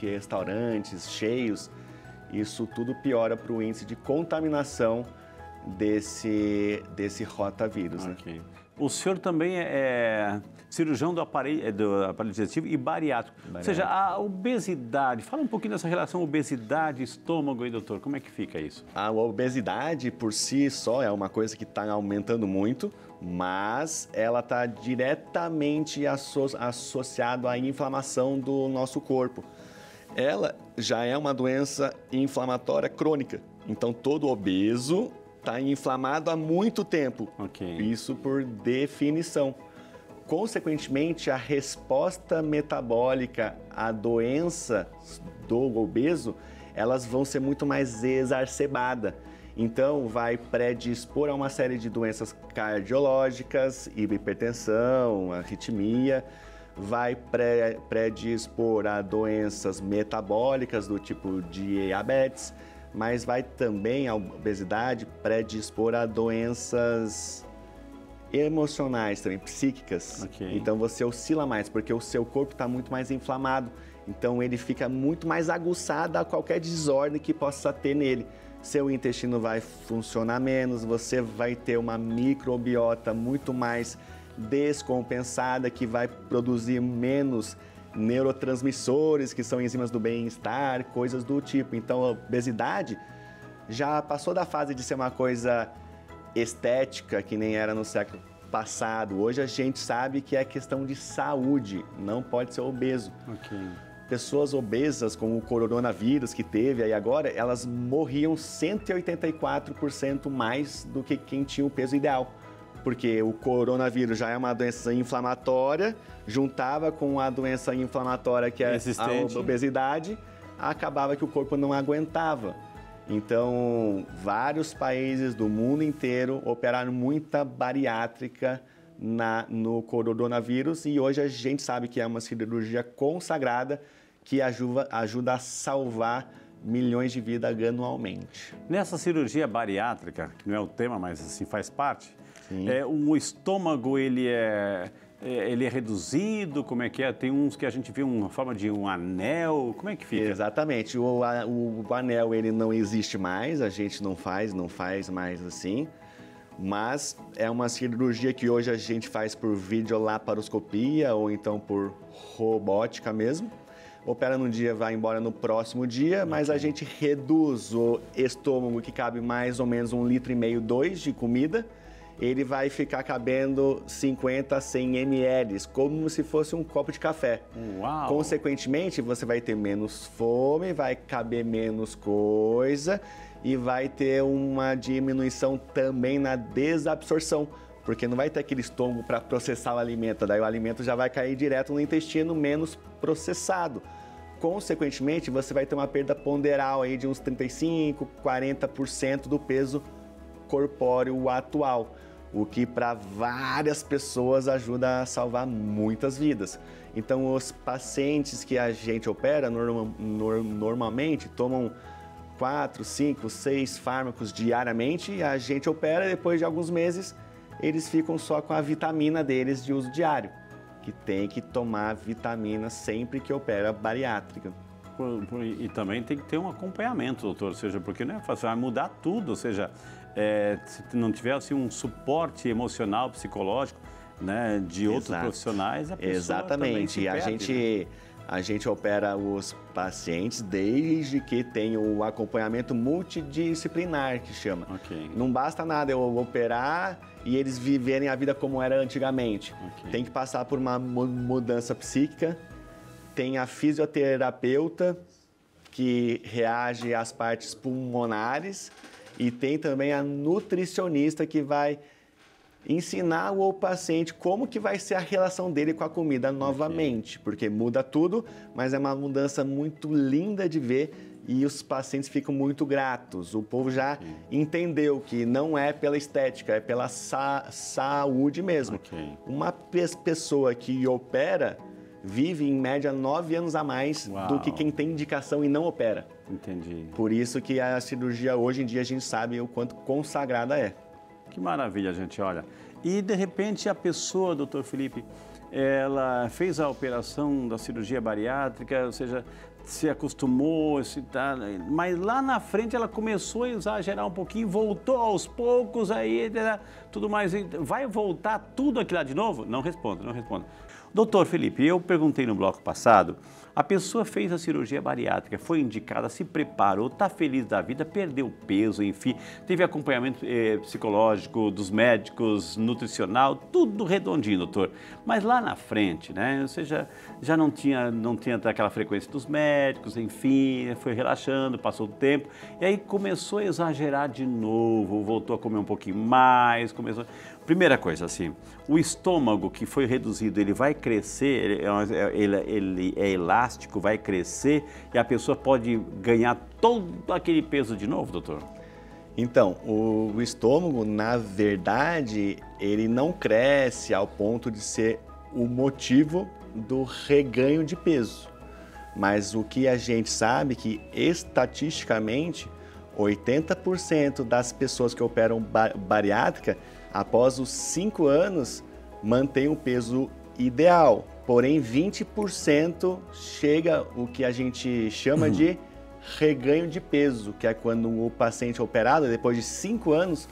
restaurantes cheios, isso tudo piora para o índice de contaminação desse rotavírus. Okay. Né? O senhor também é cirurgião do aparelho digestivo e bariátrico. Ou seja, a obesidade, fala um pouquinho dessa relação obesidade, estômago aí, doutor, como é que fica isso? A obesidade por si só é uma coisa que está aumentando muito, mas ela está diretamente associada à inflamação do nosso corpo. Ela já é uma doença inflamatória crônica, então todo obeso está inflamado há muito tempo, Isso por definição. Consequentemente, a resposta metabólica à doença do obeso, elas vão ser muito mais exacerbada. Então, vai predispor a uma série de doenças cardiológicas, hipertensão, arritmia, vai predispor a doenças metabólicas do tipo diabetes, mas vai também a obesidade predispor a doenças emocionais também, psíquicas. Então você oscila mais, porque o seu corpo está muito mais inflamado, então ele fica muito mais aguçado a qualquer desordem que possa ter nele. Seu intestino vai funcionar menos, você vai ter uma microbiota muito mais descompensada, que vai produzir menos neurotransmissores, que são enzimas do bem-estar, coisas do tipo. Então, a obesidade já passou da fase de ser uma coisa estética, que nem era no século passado. Hoje a gente sabe que é questão de saúde, não pode ser obeso. Pessoas obesas com o coronavírus que teve aí agora, elas morriam 184% mais do que quem tinha o peso ideal. Porque o coronavírus já é uma doença inflamatória, juntava com a doença inflamatória que é a obesidade, acabava que o corpo não aguentava. Então, vários países do mundo inteiro operaram muita bariátrica no coronavírus e hoje a gente sabe que é uma cirurgia consagrada que ajuda a salvar milhões de vidas anualmente. Nessa cirurgia bariátrica, que não é o tema, mas assim faz parte, o estômago ele é reduzido, como é que é? Tem uns que a gente vê uma forma de um anel, como é que fica? Exatamente, o anel ele não existe mais, a gente não faz mais assim. Mas é uma cirurgia que hoje a gente faz por videolaparoscopia ou então por robótica mesmo. Opera num dia, vai embora no próximo dia, mas a gente reduz o estômago que cabe mais ou menos 1,5 litro, 2 de comida. Ele vai ficar cabendo 50 a 100 ml, como se fosse um copo de café. Uau. Consequentemente, você vai ter menos fome, vai caber menos coisa e vai ter uma diminuição também na desabsorção, porque não vai ter aquele estômago para processar o alimento, daí o alimento já vai cair direto no intestino menos processado. Consequentemente, você vai ter uma perda ponderal aí de uns 35, 40% do peso corpóreo atual, o que para várias pessoas ajuda a salvar muitas vidas. Então, os pacientes que a gente opera normalmente tomam 4, 5, 6 fármacos diariamente e a gente opera e depois de alguns meses eles ficam só com a vitamina deles de uso diário, que tem que tomar vitamina sempre que opera bariátrica. E também tem que ter um acompanhamento, doutor, ou seja, porque não é fácil, vai mudar tudo, ou seja, se não tiver assim, um suporte emocional, psicológico, né, de outros profissionais, a pessoa Exatamente, também se perde, a gente opera os pacientes desde que tenha o acompanhamento multidisciplinar, que chama. Okay. Não basta nada eu operar e eles viverem a vida como era antigamente. Okay. Tem que passar por uma mudança psíquica, tem a fisioterapeuta que reage às partes pulmonares e tem também a nutricionista que vai ensinar o paciente como que vai ser a relação dele com a comida novamente, porque muda tudo, mas é uma mudança muito linda de ver e os pacientes ficam muito gratos. O povo já entendeu que não é pela estética, é pela saúde mesmo. Uma pessoa que opera vive em média 9 anos a mais do que quem tem indicação e não opera. Entendi. Por isso que a cirurgia hoje em dia a gente sabe o quanto consagrada é. Que maravilha, gente, olha. E, de repente, a pessoa, doutor Felipe, ela fez a operação da cirurgia bariátrica, ou seja, se acostumou, mas lá na frente ela começou a exagerar um pouquinho, voltou aos poucos, aí tudo mais. Vai voltar tudo aquilo lá de novo? Não responda, não responda. Doutor Felipe, eu perguntei no bloco passado, a pessoa fez a cirurgia bariátrica, foi indicada, se preparou, está feliz da vida, perdeu peso, enfim, teve acompanhamento psicológico dos médicos, nutricional, tudo redondinho, doutor. Mas lá na frente, né, ou seja, já não tinha aquela frequência dos médicos, enfim, foi relaxando, passou o tempo, e aí começou a exagerar de novo, voltou a comer um pouquinho mais, começou... Primeira coisa, assim, o estômago que foi reduzido, ele vai crescer, ele é elástico, vai crescer e a pessoa pode ganhar todo aquele peso de novo, doutor? Então, o estômago, na verdade, ele não cresce ao ponto de ser o motivo do reganho de peso. Mas o que a gente sabe é que, estatisticamente, 80% das pessoas que operam bariátrica, após os 5 anos, mantém o peso ideal. Porém, 20% chega o que a gente chama de reganho de peso, que é quando o paciente operado, depois de 5 anos,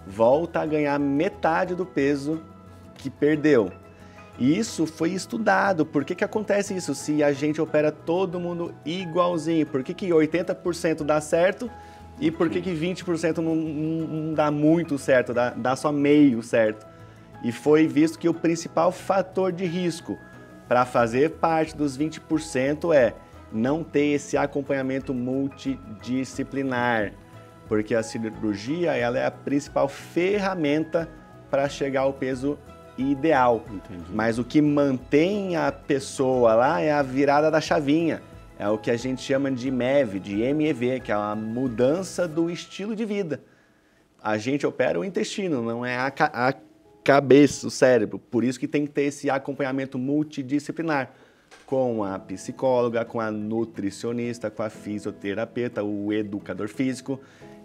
volta a ganhar metade do peso que perdeu. E isso foi estudado. Por que acontece isso? Se a gente opera todo mundo igualzinho, por que 80% dá certo e por que 20% não dá muito certo, dá só meio certo? E foi visto que o principal fator de risco para fazer parte dos 20% é não ter esse acompanhamento multidisciplinar, porque a cirurgia ela é a principal ferramenta para chegar ao peso ideal. Entendi. Mas o que mantém a pessoa lá é a virada da chavinha. É o que a gente chama de MEV, de MEV, que é a mudança do estilo de vida. A gente opera o intestino, não é a cabeça, o cérebro. Por isso que tem que ter esse acompanhamento multidisciplinar com a psicóloga, com a nutricionista, com a fisioterapeuta, o educador físico.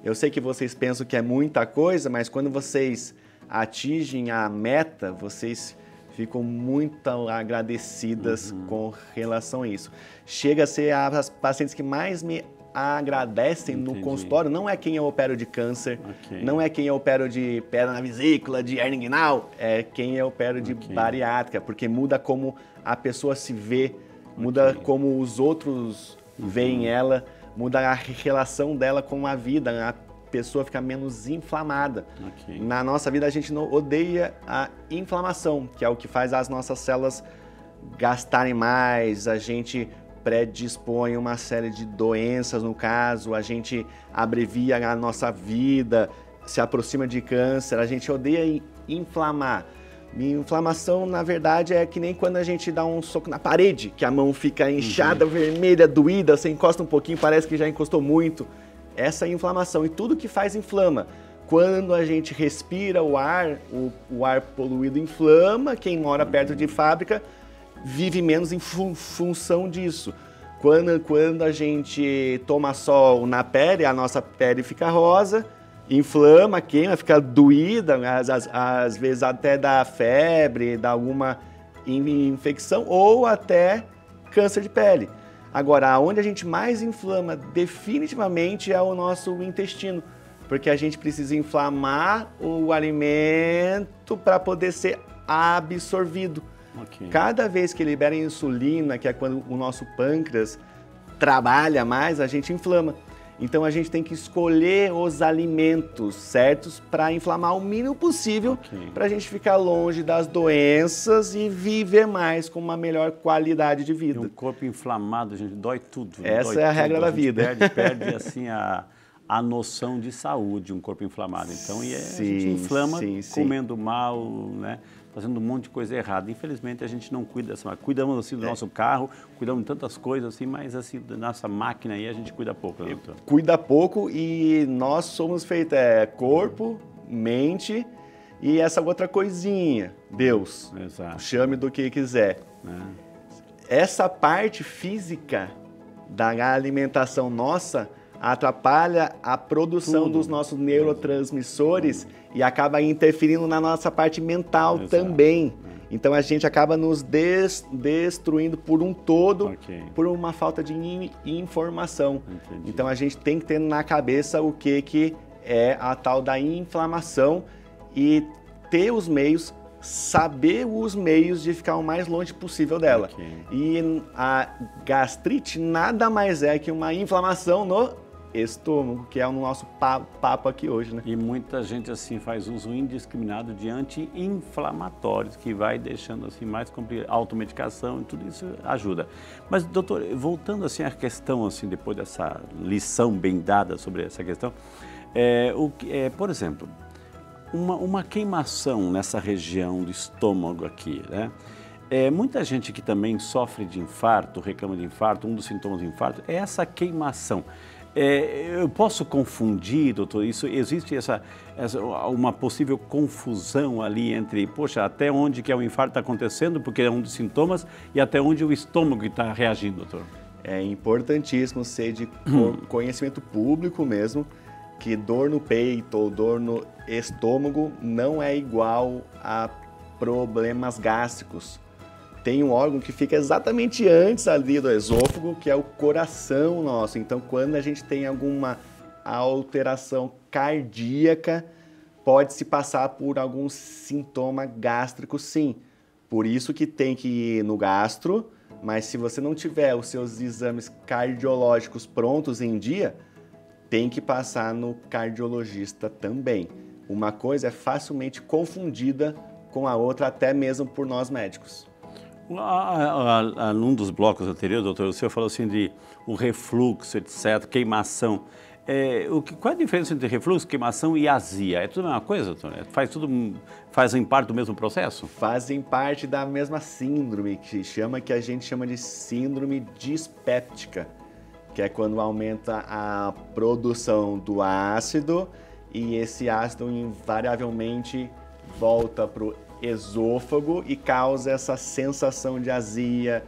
Eu sei que vocês pensam que é muita coisa, mas quando vocês atingem a meta, vocês ficam muito agradecidas com relação a isso. Chega a ser as pacientes que mais me agradecem no consultório não é quem eu opero de câncer, não é quem eu opero de pedra na vesícula, de hernia inguinal, é quem eu opero de bariátrica, porque muda como a pessoa se vê, muda como os outros veem ela, muda a relação dela com a vida, a pessoa fica menos inflamada. Na nossa vida a gente não odeia a inflamação, que é o que faz as nossas células gastarem mais, a gente predispõe uma série de doenças, no caso, a gente abrevia a nossa vida, se aproxima de câncer, a gente odeia inflamar. Inflamação, na verdade, é que nem quando a gente dá um soco na parede, que a mão fica inchada, vermelha, doída, você encosta um pouquinho, parece que já encostou muito. Essa é a inflamação, e tudo que faz inflama. Quando a gente respira o ar poluído inflama, quem mora perto de fábrica vive menos em função disso. Quando a gente toma sol na pele, a nossa pele fica rosa, inflama, queima, fica doída, às vezes até dá febre, dá alguma infecção ou até câncer de pele. Agora, onde a gente mais inflama definitivamente é o nosso intestino, porque a gente precisa inflamar o alimento para poder ser absorvido. Cada vez que libera insulina, que é quando o nosso pâncreas trabalha mais, a gente inflama. Então a gente tem que escolher os alimentos certos para inflamar o mínimo possível, para a gente ficar longe das doenças e viver mais com uma melhor qualidade de vida. E um corpo inflamado, gente, dói tudo. Essa dói é a tudo. regra da vida. Perde assim a noção de saúde, um corpo inflamado. Então, a gente inflama comendo mal, né? Fazendo um monte de coisa errada. Infelizmente, a gente não cuida dessa máquina. Cuidamos assim do nosso carro, cuidamos de tantas coisas assim, mas assim, da nossa máquina aí a gente cuida pouco, né, doutor? Cuida pouco e nós somos feitos corpo, mente e essa outra coisinha, Deus. Exato. Chame do que quiser. Essa parte física da alimentação nossa atrapalha a produção dos nossos neurotransmissores e acaba interferindo na nossa parte mental também. Então a gente acaba nos destruindo por um todo, por uma falta de informação. Então a gente tem que ter na cabeça o que é a tal da inflamação e ter os meios, saber os meios de ficar o mais longe possível dela. E a gastrite nada mais é que uma inflamação no estômago, que é o nosso papo aqui hoje, né? E muita gente assim faz uso indiscriminado de anti-inflamatórios, que vai deixando assim mais complicado, automedicação e tudo isso ajuda. Mas, doutor, voltando assim à questão, assim, depois dessa lição bem dada sobre essa questão, por exemplo, uma queimação nessa região do estômago aqui, né? Muita gente que também sofre de infarto, reclama de infarto, um dos sintomas do infarto é essa queimação. Eu posso confundir, doutor, existe uma possível confusão ali entre, poxa, até onde que o infarto está acontecendo, porque é um dos sintomas, e até onde o estômago está reagindo, doutor? É importantíssimo ser de conhecimento público mesmo, que dor no peito ou dor no estômago não é igual a problemas gástricos. Tem um órgão que fica exatamente antes ali do esôfago, que é o coração nosso. Então, quando a gente tem alguma alteração cardíaca, pode se passar por algum sintoma gástrico, sim. Por isso que tem que ir no gastro, mas se você não tiver os seus exames cardiológicos prontos em dia, tem que passar no cardiologista também. Uma coisa é facilmente confundida com a outra, até mesmo por nós médicos. Num dos blocos anteriores, doutor, o senhor falou assim de o refluxo, etc., queimação. Qual é a diferença entre refluxo, queimação e azia? É tudo a mesma coisa, doutor? Fazem parte do mesmo processo? Fazem parte da mesma síndrome, que a gente chama de síndrome dispéptica, que é quando aumenta a produção do ácido e esse ácido invariavelmente volta para o esôfago e causa essa sensação de azia,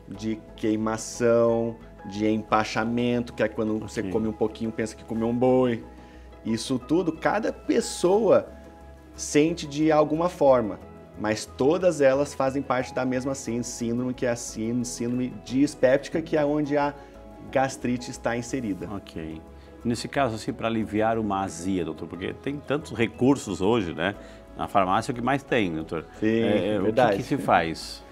de queimação, de empachamento, que é quando você come um pouquinho, pensa que comeu um boi. Isso tudo, cada pessoa sente de alguma forma, mas todas elas fazem parte da mesma síndrome, que é a síndrome dispéptica, que é onde há gastrite está inserida. Ok. Nesse caso, assim, para aliviar uma azia, doutor, porque tem tantos recursos hoje, né? Na farmácia é o que mais tem, doutor. Sim, verdade. O que se faz?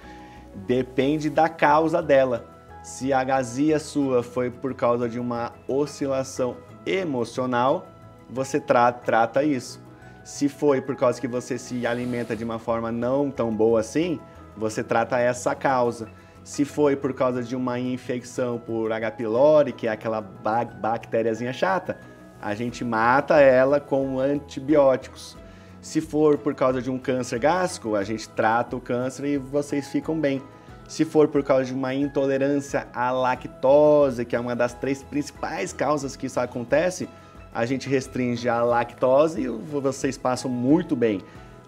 Depende da causa dela. Se a azia sua foi por causa de uma oscilação emocional, você trata isso. Se foi por causa que você se alimenta de uma forma não tão boa assim, você trata essa causa. Se foi por causa de uma infecção por H. pylori, que é aquela bactériazinha chata, a gente mata ela com antibióticos. Se for por causa de um câncer gástrico, a gente trata o câncer e vocês ficam bem. Se for por causa de uma intolerância à lactose, que é uma das 3 principais causas que isso acontece, a gente restringe a lactose e vocês passam muito bem.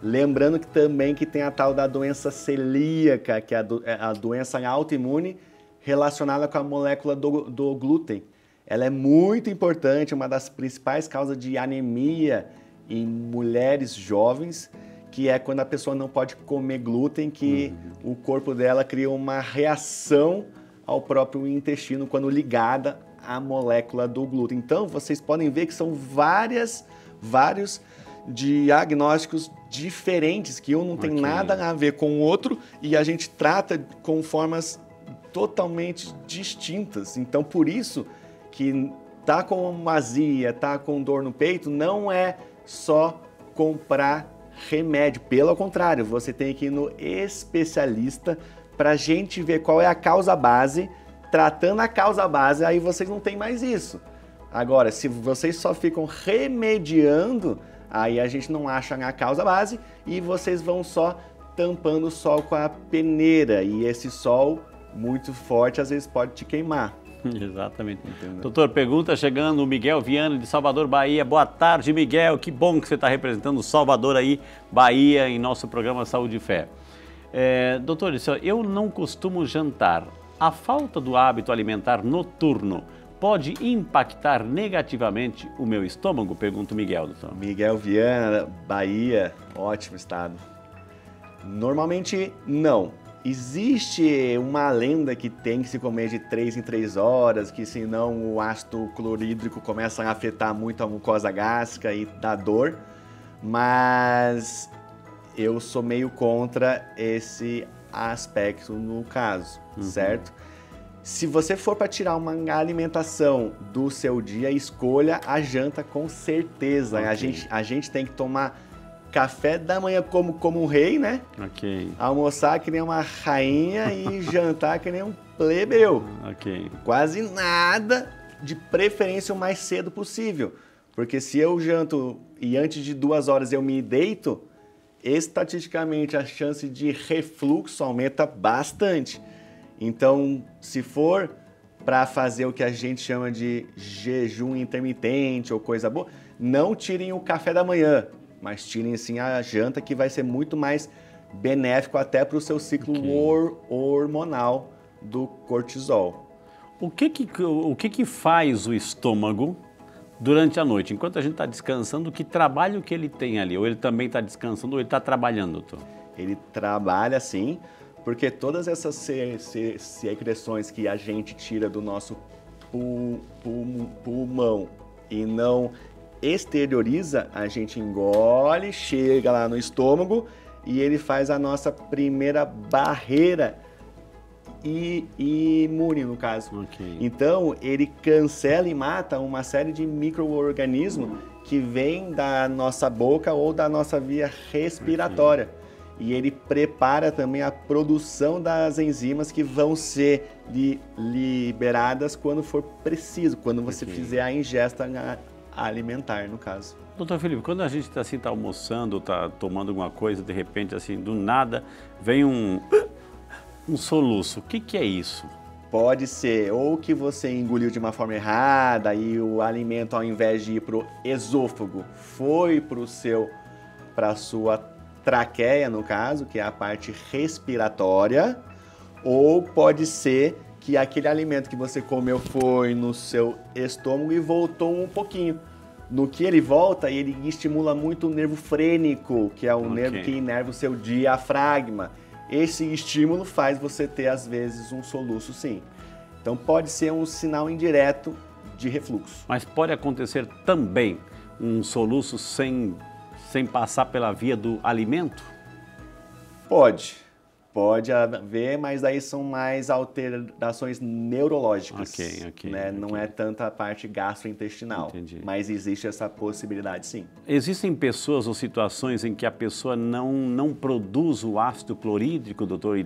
Lembrando que também que tem a tal da doença celíaca, que é a doença autoimune relacionada com a molécula do glúten. Ela é muito importante, uma das principais causas de anemia em mulheres jovens, que é quando a pessoa não pode comer glúten, que o corpo dela cria uma reação ao próprio intestino quando ligada à molécula do glúten. Então, vocês podem ver que são vários diagnósticos diferentes, que um não tem nada a ver com o outro e a gente trata com formas totalmente distintas. Então, por isso que tá com azia, tá com dor no peito, não é só comprar remédio. Pelo contrário, você tem que ir no especialista para a gente ver qual é a causa base. Tratando a causa base, aí vocês não tem mais isso. Agora, se vocês só ficam remediando, aí a gente não acha a causa base e vocês vão só tampando o sol com a peneira. E esse sol muito forte às vezes pode te queimar. Exatamente. Entendeu? Doutor, pergunta chegando, o Miguel Viana de Salvador, Bahia. Boa tarde, Miguel. Que bom que você está representando Salvador aí, Bahia, em nosso programa Saúde e Fé. Doutor, eu não costumo jantar. A falta do hábito alimentar noturno pode impactar negativamente o meu estômago? Pergunta o Miguel, doutor. Miguel Viana, Bahia, ótimo estado. Normalmente não. Existe uma lenda que tem que se comer de 3 em 3 horas, que senão o ácido clorídrico começa a afetar muito a mucosa gástrica e dá dor, mas eu sou meio contra esse aspecto no caso, certo? Se você for para tirar uma alimentação do seu dia, escolha a janta com certeza. A gente tem que tomar café da manhã como um rei, né? Almoçar que nem uma rainha e jantar que nem um plebeu. Quase nada, de preferência o mais cedo possível. Porque se eu janto e antes de 2 horas eu me deito, estatisticamente a chance de refluxo aumenta bastante. Então, se for para fazer o que a gente chama de jejum intermitente ou coisa boa, não tirem o café da manhã, mas tirem sim a janta, que vai ser muito mais benéfico até para o seu ciclo hormonal do cortisol. O que faz o estômago durante a noite? Enquanto a gente está descansando, que trabalho que ele tem ali? Ou ele também está descansando ou ele está trabalhando, doutor? Ele trabalha sim, porque todas essas secreções que a gente tira do nosso pulmão e não exterioriza, a gente engole, chega lá no estômago e ele faz a nossa primeira barreira imune, no caso. Então, ele cancela e mata uma série de micro-organismos que vêm da nossa boca ou da nossa via respiratória. E ele prepara também a produção das enzimas que vão ser liberadas quando for preciso, quando você fizer a ingesta alimentar, no caso. Doutor Felipe, quando a gente está assim, almoçando, está tomando alguma coisa, de repente, assim, do nada, vem um soluço. O que é isso? Pode ser ou que você engoliu de uma forma errada e o alimento, ao invés de ir para o esôfago, foi para a sua traqueia, no caso, que é a parte respiratória, ou pode ser que aquele alimento que você comeu foi no seu estômago e voltou um pouquinho. No que ele volta, ele estimula muito o nervo frênico, que é o nervo que inerva o seu diafragma. Esse estímulo faz você ter, às vezes, um soluço, sim. Então pode ser um sinal indireto de refluxo. Mas pode acontecer também um soluço sem passar pela via do alimento? Pode haver, mas daí são mais alterações neurológicas, né? Não é tanta a parte gastrointestinal, mas existe essa possibilidade sim. Existem pessoas ou situações em que a pessoa não produz o ácido clorídrico, doutor,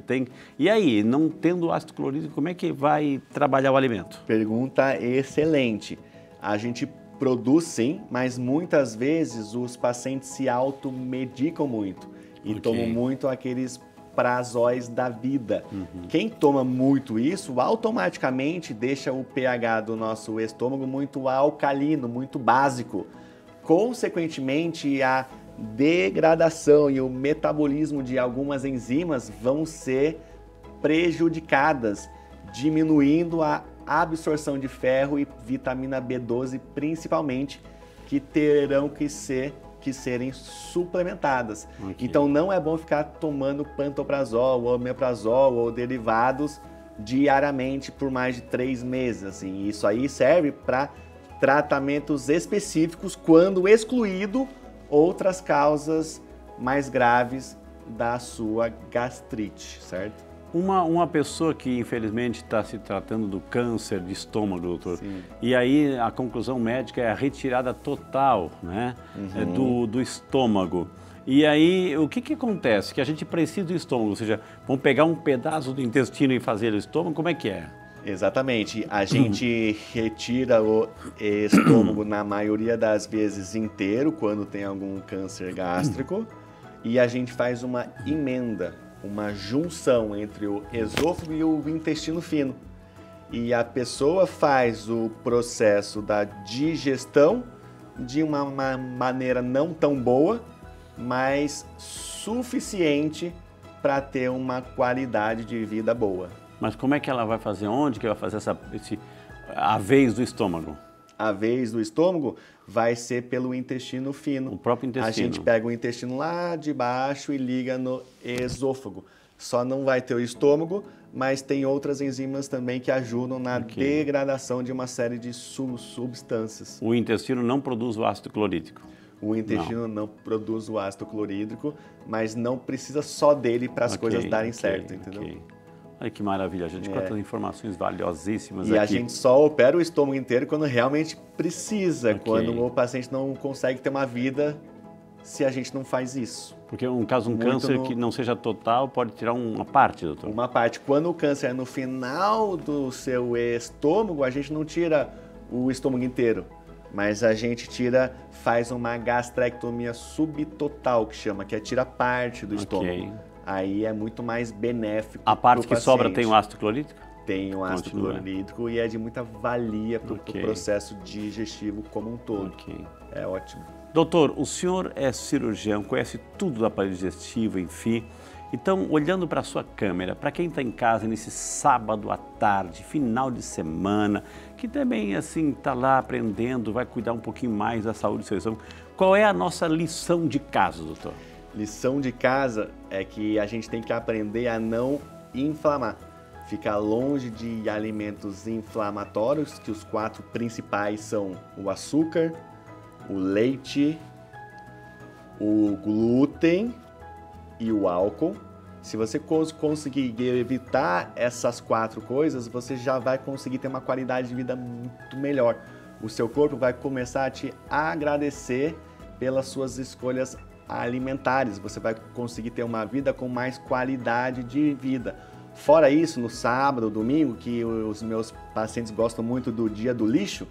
e aí, não tendo ácido clorídrico, como é que vai trabalhar o alimento? Pergunta excelente. A gente produz sim, mas muitas vezes os pacientes se automedicam muito e tomam muito aqueles prazóis da vida. Quem toma muito isso, automaticamente deixa o pH do nosso estômago muito alcalino, muito básico. Consequentemente, a degradação e o metabolismo de algumas enzimas vão ser prejudicadas, diminuindo a absorção de ferro e vitamina B12, principalmente, que terão que serem suplementadas. Então não é bom ficar tomando pantoprazol, ou omeprazol ou derivados diariamente por mais de 3 meses. Assim. Isso aí serve para tratamentos específicos quando excluído outras causas mais graves da sua gastrite, certo? Uma pessoa que infelizmente está se tratando do câncer de estômago, doutor, Sim. E aí a conclusão médica é a retirada total, né, do estômago. E aí o que acontece? Que a gente precisa do estômago, ou seja, vamos pegar um pedaço do intestino e fazer o estômago, como é que é? Exatamente. A gente retira o estômago na maioria das vezes inteiro quando tem algum câncer gástrico e a gente faz uma emenda, uma junção entre o esôfago e o intestino fino. E a pessoa faz o processo da digestão de uma maneira não tão boa, mas suficiente para ter uma qualidade de vida boa. Mas como é que ela vai fazer? Onde que ela vai fazer a vez do estômago? A vez do estômago vai ser pelo intestino fino. O próprio intestino. A gente pega o intestino lá de baixo e liga no esôfago. Só não vai ter o estômago, mas tem outras enzimas também que ajudam na degradação de uma série de substâncias. O intestino não produz o ácido clorídrico? O intestino não produz o ácido clorídrico, mas não precisa só dele para as coisas darem certo, entendeu? Olha que maravilha, gente, quantas informações valiosíssimas aqui. E a gente só opera o estômago inteiro quando realmente precisa, quando o paciente não consegue ter uma vida se a gente não faz isso. Porque um câncer que não seja total pode tirar uma parte, doutor? Uma parte. Quando o câncer é no final do seu estômago, a gente não tira o estômago inteiro, mas a gente faz uma gastrectomia subtotal, que chama, que é tira parte do estômago. Aí é muito mais benéfico. A parte que sobra tem o ácido clorídrico? Tem o ácido clorídrico e é de muita valia para o processo digestivo como um todo. É ótimo. Doutor, o senhor é cirurgião, conhece tudo do aparelho digestivo, enfim. Então, olhando para a sua câmera, para quem está em casa nesse sábado à tarde, final de semana, que também assim está lá aprendendo, vai cuidar um pouquinho mais da saúde do seu estômago, qual é a nossa lição de casa, doutor? Lição de casa é que a gente tem que aprender a não inflamar. Ficar longe de alimentos inflamatórios, que os 4 principais são o açúcar, o leite, o glúten e o álcool. Se você conseguir evitar essas 4 coisas, você já vai conseguir ter uma qualidade de vida muito melhor. O seu corpo vai começar a te agradecer pelas suas escolhas alimentares. Você vai conseguir ter uma vida com mais qualidade de vida. Fora isso, no sábado, domingo, que os meus pacientes gostam muito do dia do lixo,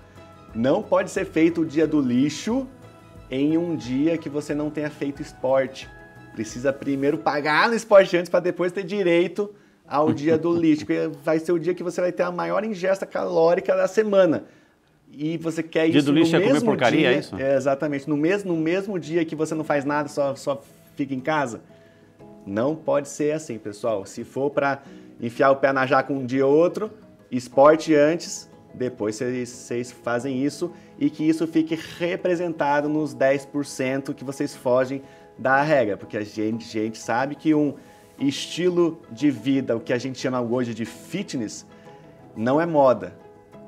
não pode ser feito o dia do lixo em um dia que você não tenha feito esporte. Precisa primeiro pagar no esporte antes para depois ter direito ao dia do lixo, porque vai ser o dia que você vai ter a maior ingesta calórica da semana. E você quer isso no mesmo dia. Dia do lixo é comer porcaria, é isso? Exatamente. No mesmo dia que você não faz nada, só fica em casa. Não pode ser assim, pessoal. Se for para enfiar o pé na jaca um dia ou outro, esporte antes, depois vocês fazem isso e que isso fique representado nos 10% que vocês fogem da regra. Porque a gente sabe que um estilo de vida, o que a gente chama hoje de fitness, não é moda,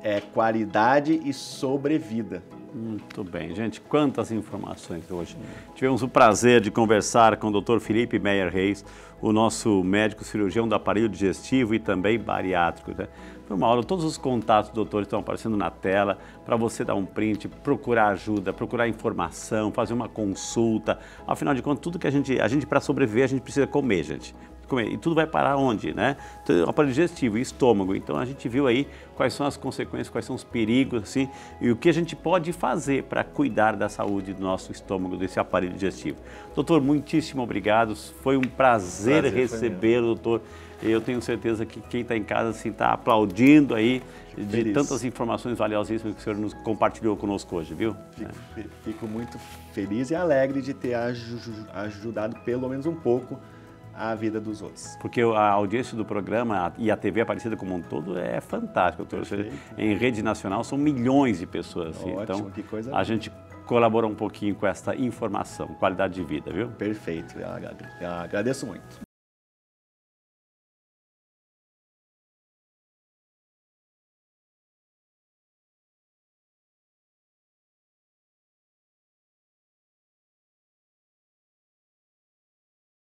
é qualidade e sobrevida. Muito bem, gente, quantas informações hoje. Tivemos o prazer de conversar com o Dr. Felipe Meyer Reis, o nosso médico cirurgião do aparelho digestivo e também bariátrico, né? Foi uma aula, todos os contatos do doutor estão aparecendo na tela, para você dar um print, procurar ajuda, procurar informação, fazer uma consulta. Afinal de contas, tudo que a gente para sobreviver, a gente precisa comer, gente. Comer. E tudo vai parar onde, né? Então, aparelho digestivo e estômago. Então, a gente viu aí quais são as consequências, quais são os perigos, assim, e o que a gente pode fazer para cuidar da saúde do nosso estômago, desse aparelho digestivo. Doutor, muitíssimo obrigado. Foi um prazer recebê-lo, doutor. Eu tenho certeza que quem está em casa está aplaudindo aí de tantas informações valiosíssimas que o senhor nos compartilhou conosco hoje, viu? Fico muito feliz e alegre de ter ajudado pelo menos um pouco a vida dos outros. Porque a audiência do programa e a TV Aparecida como um todo é fantástica, doutor. Em rede nacional são milhões de pessoas. Assim. Ótimo, então, que coisa a gente colabora um pouquinho com essa informação, qualidade de vida, viu? Perfeito, eu agradeço muito.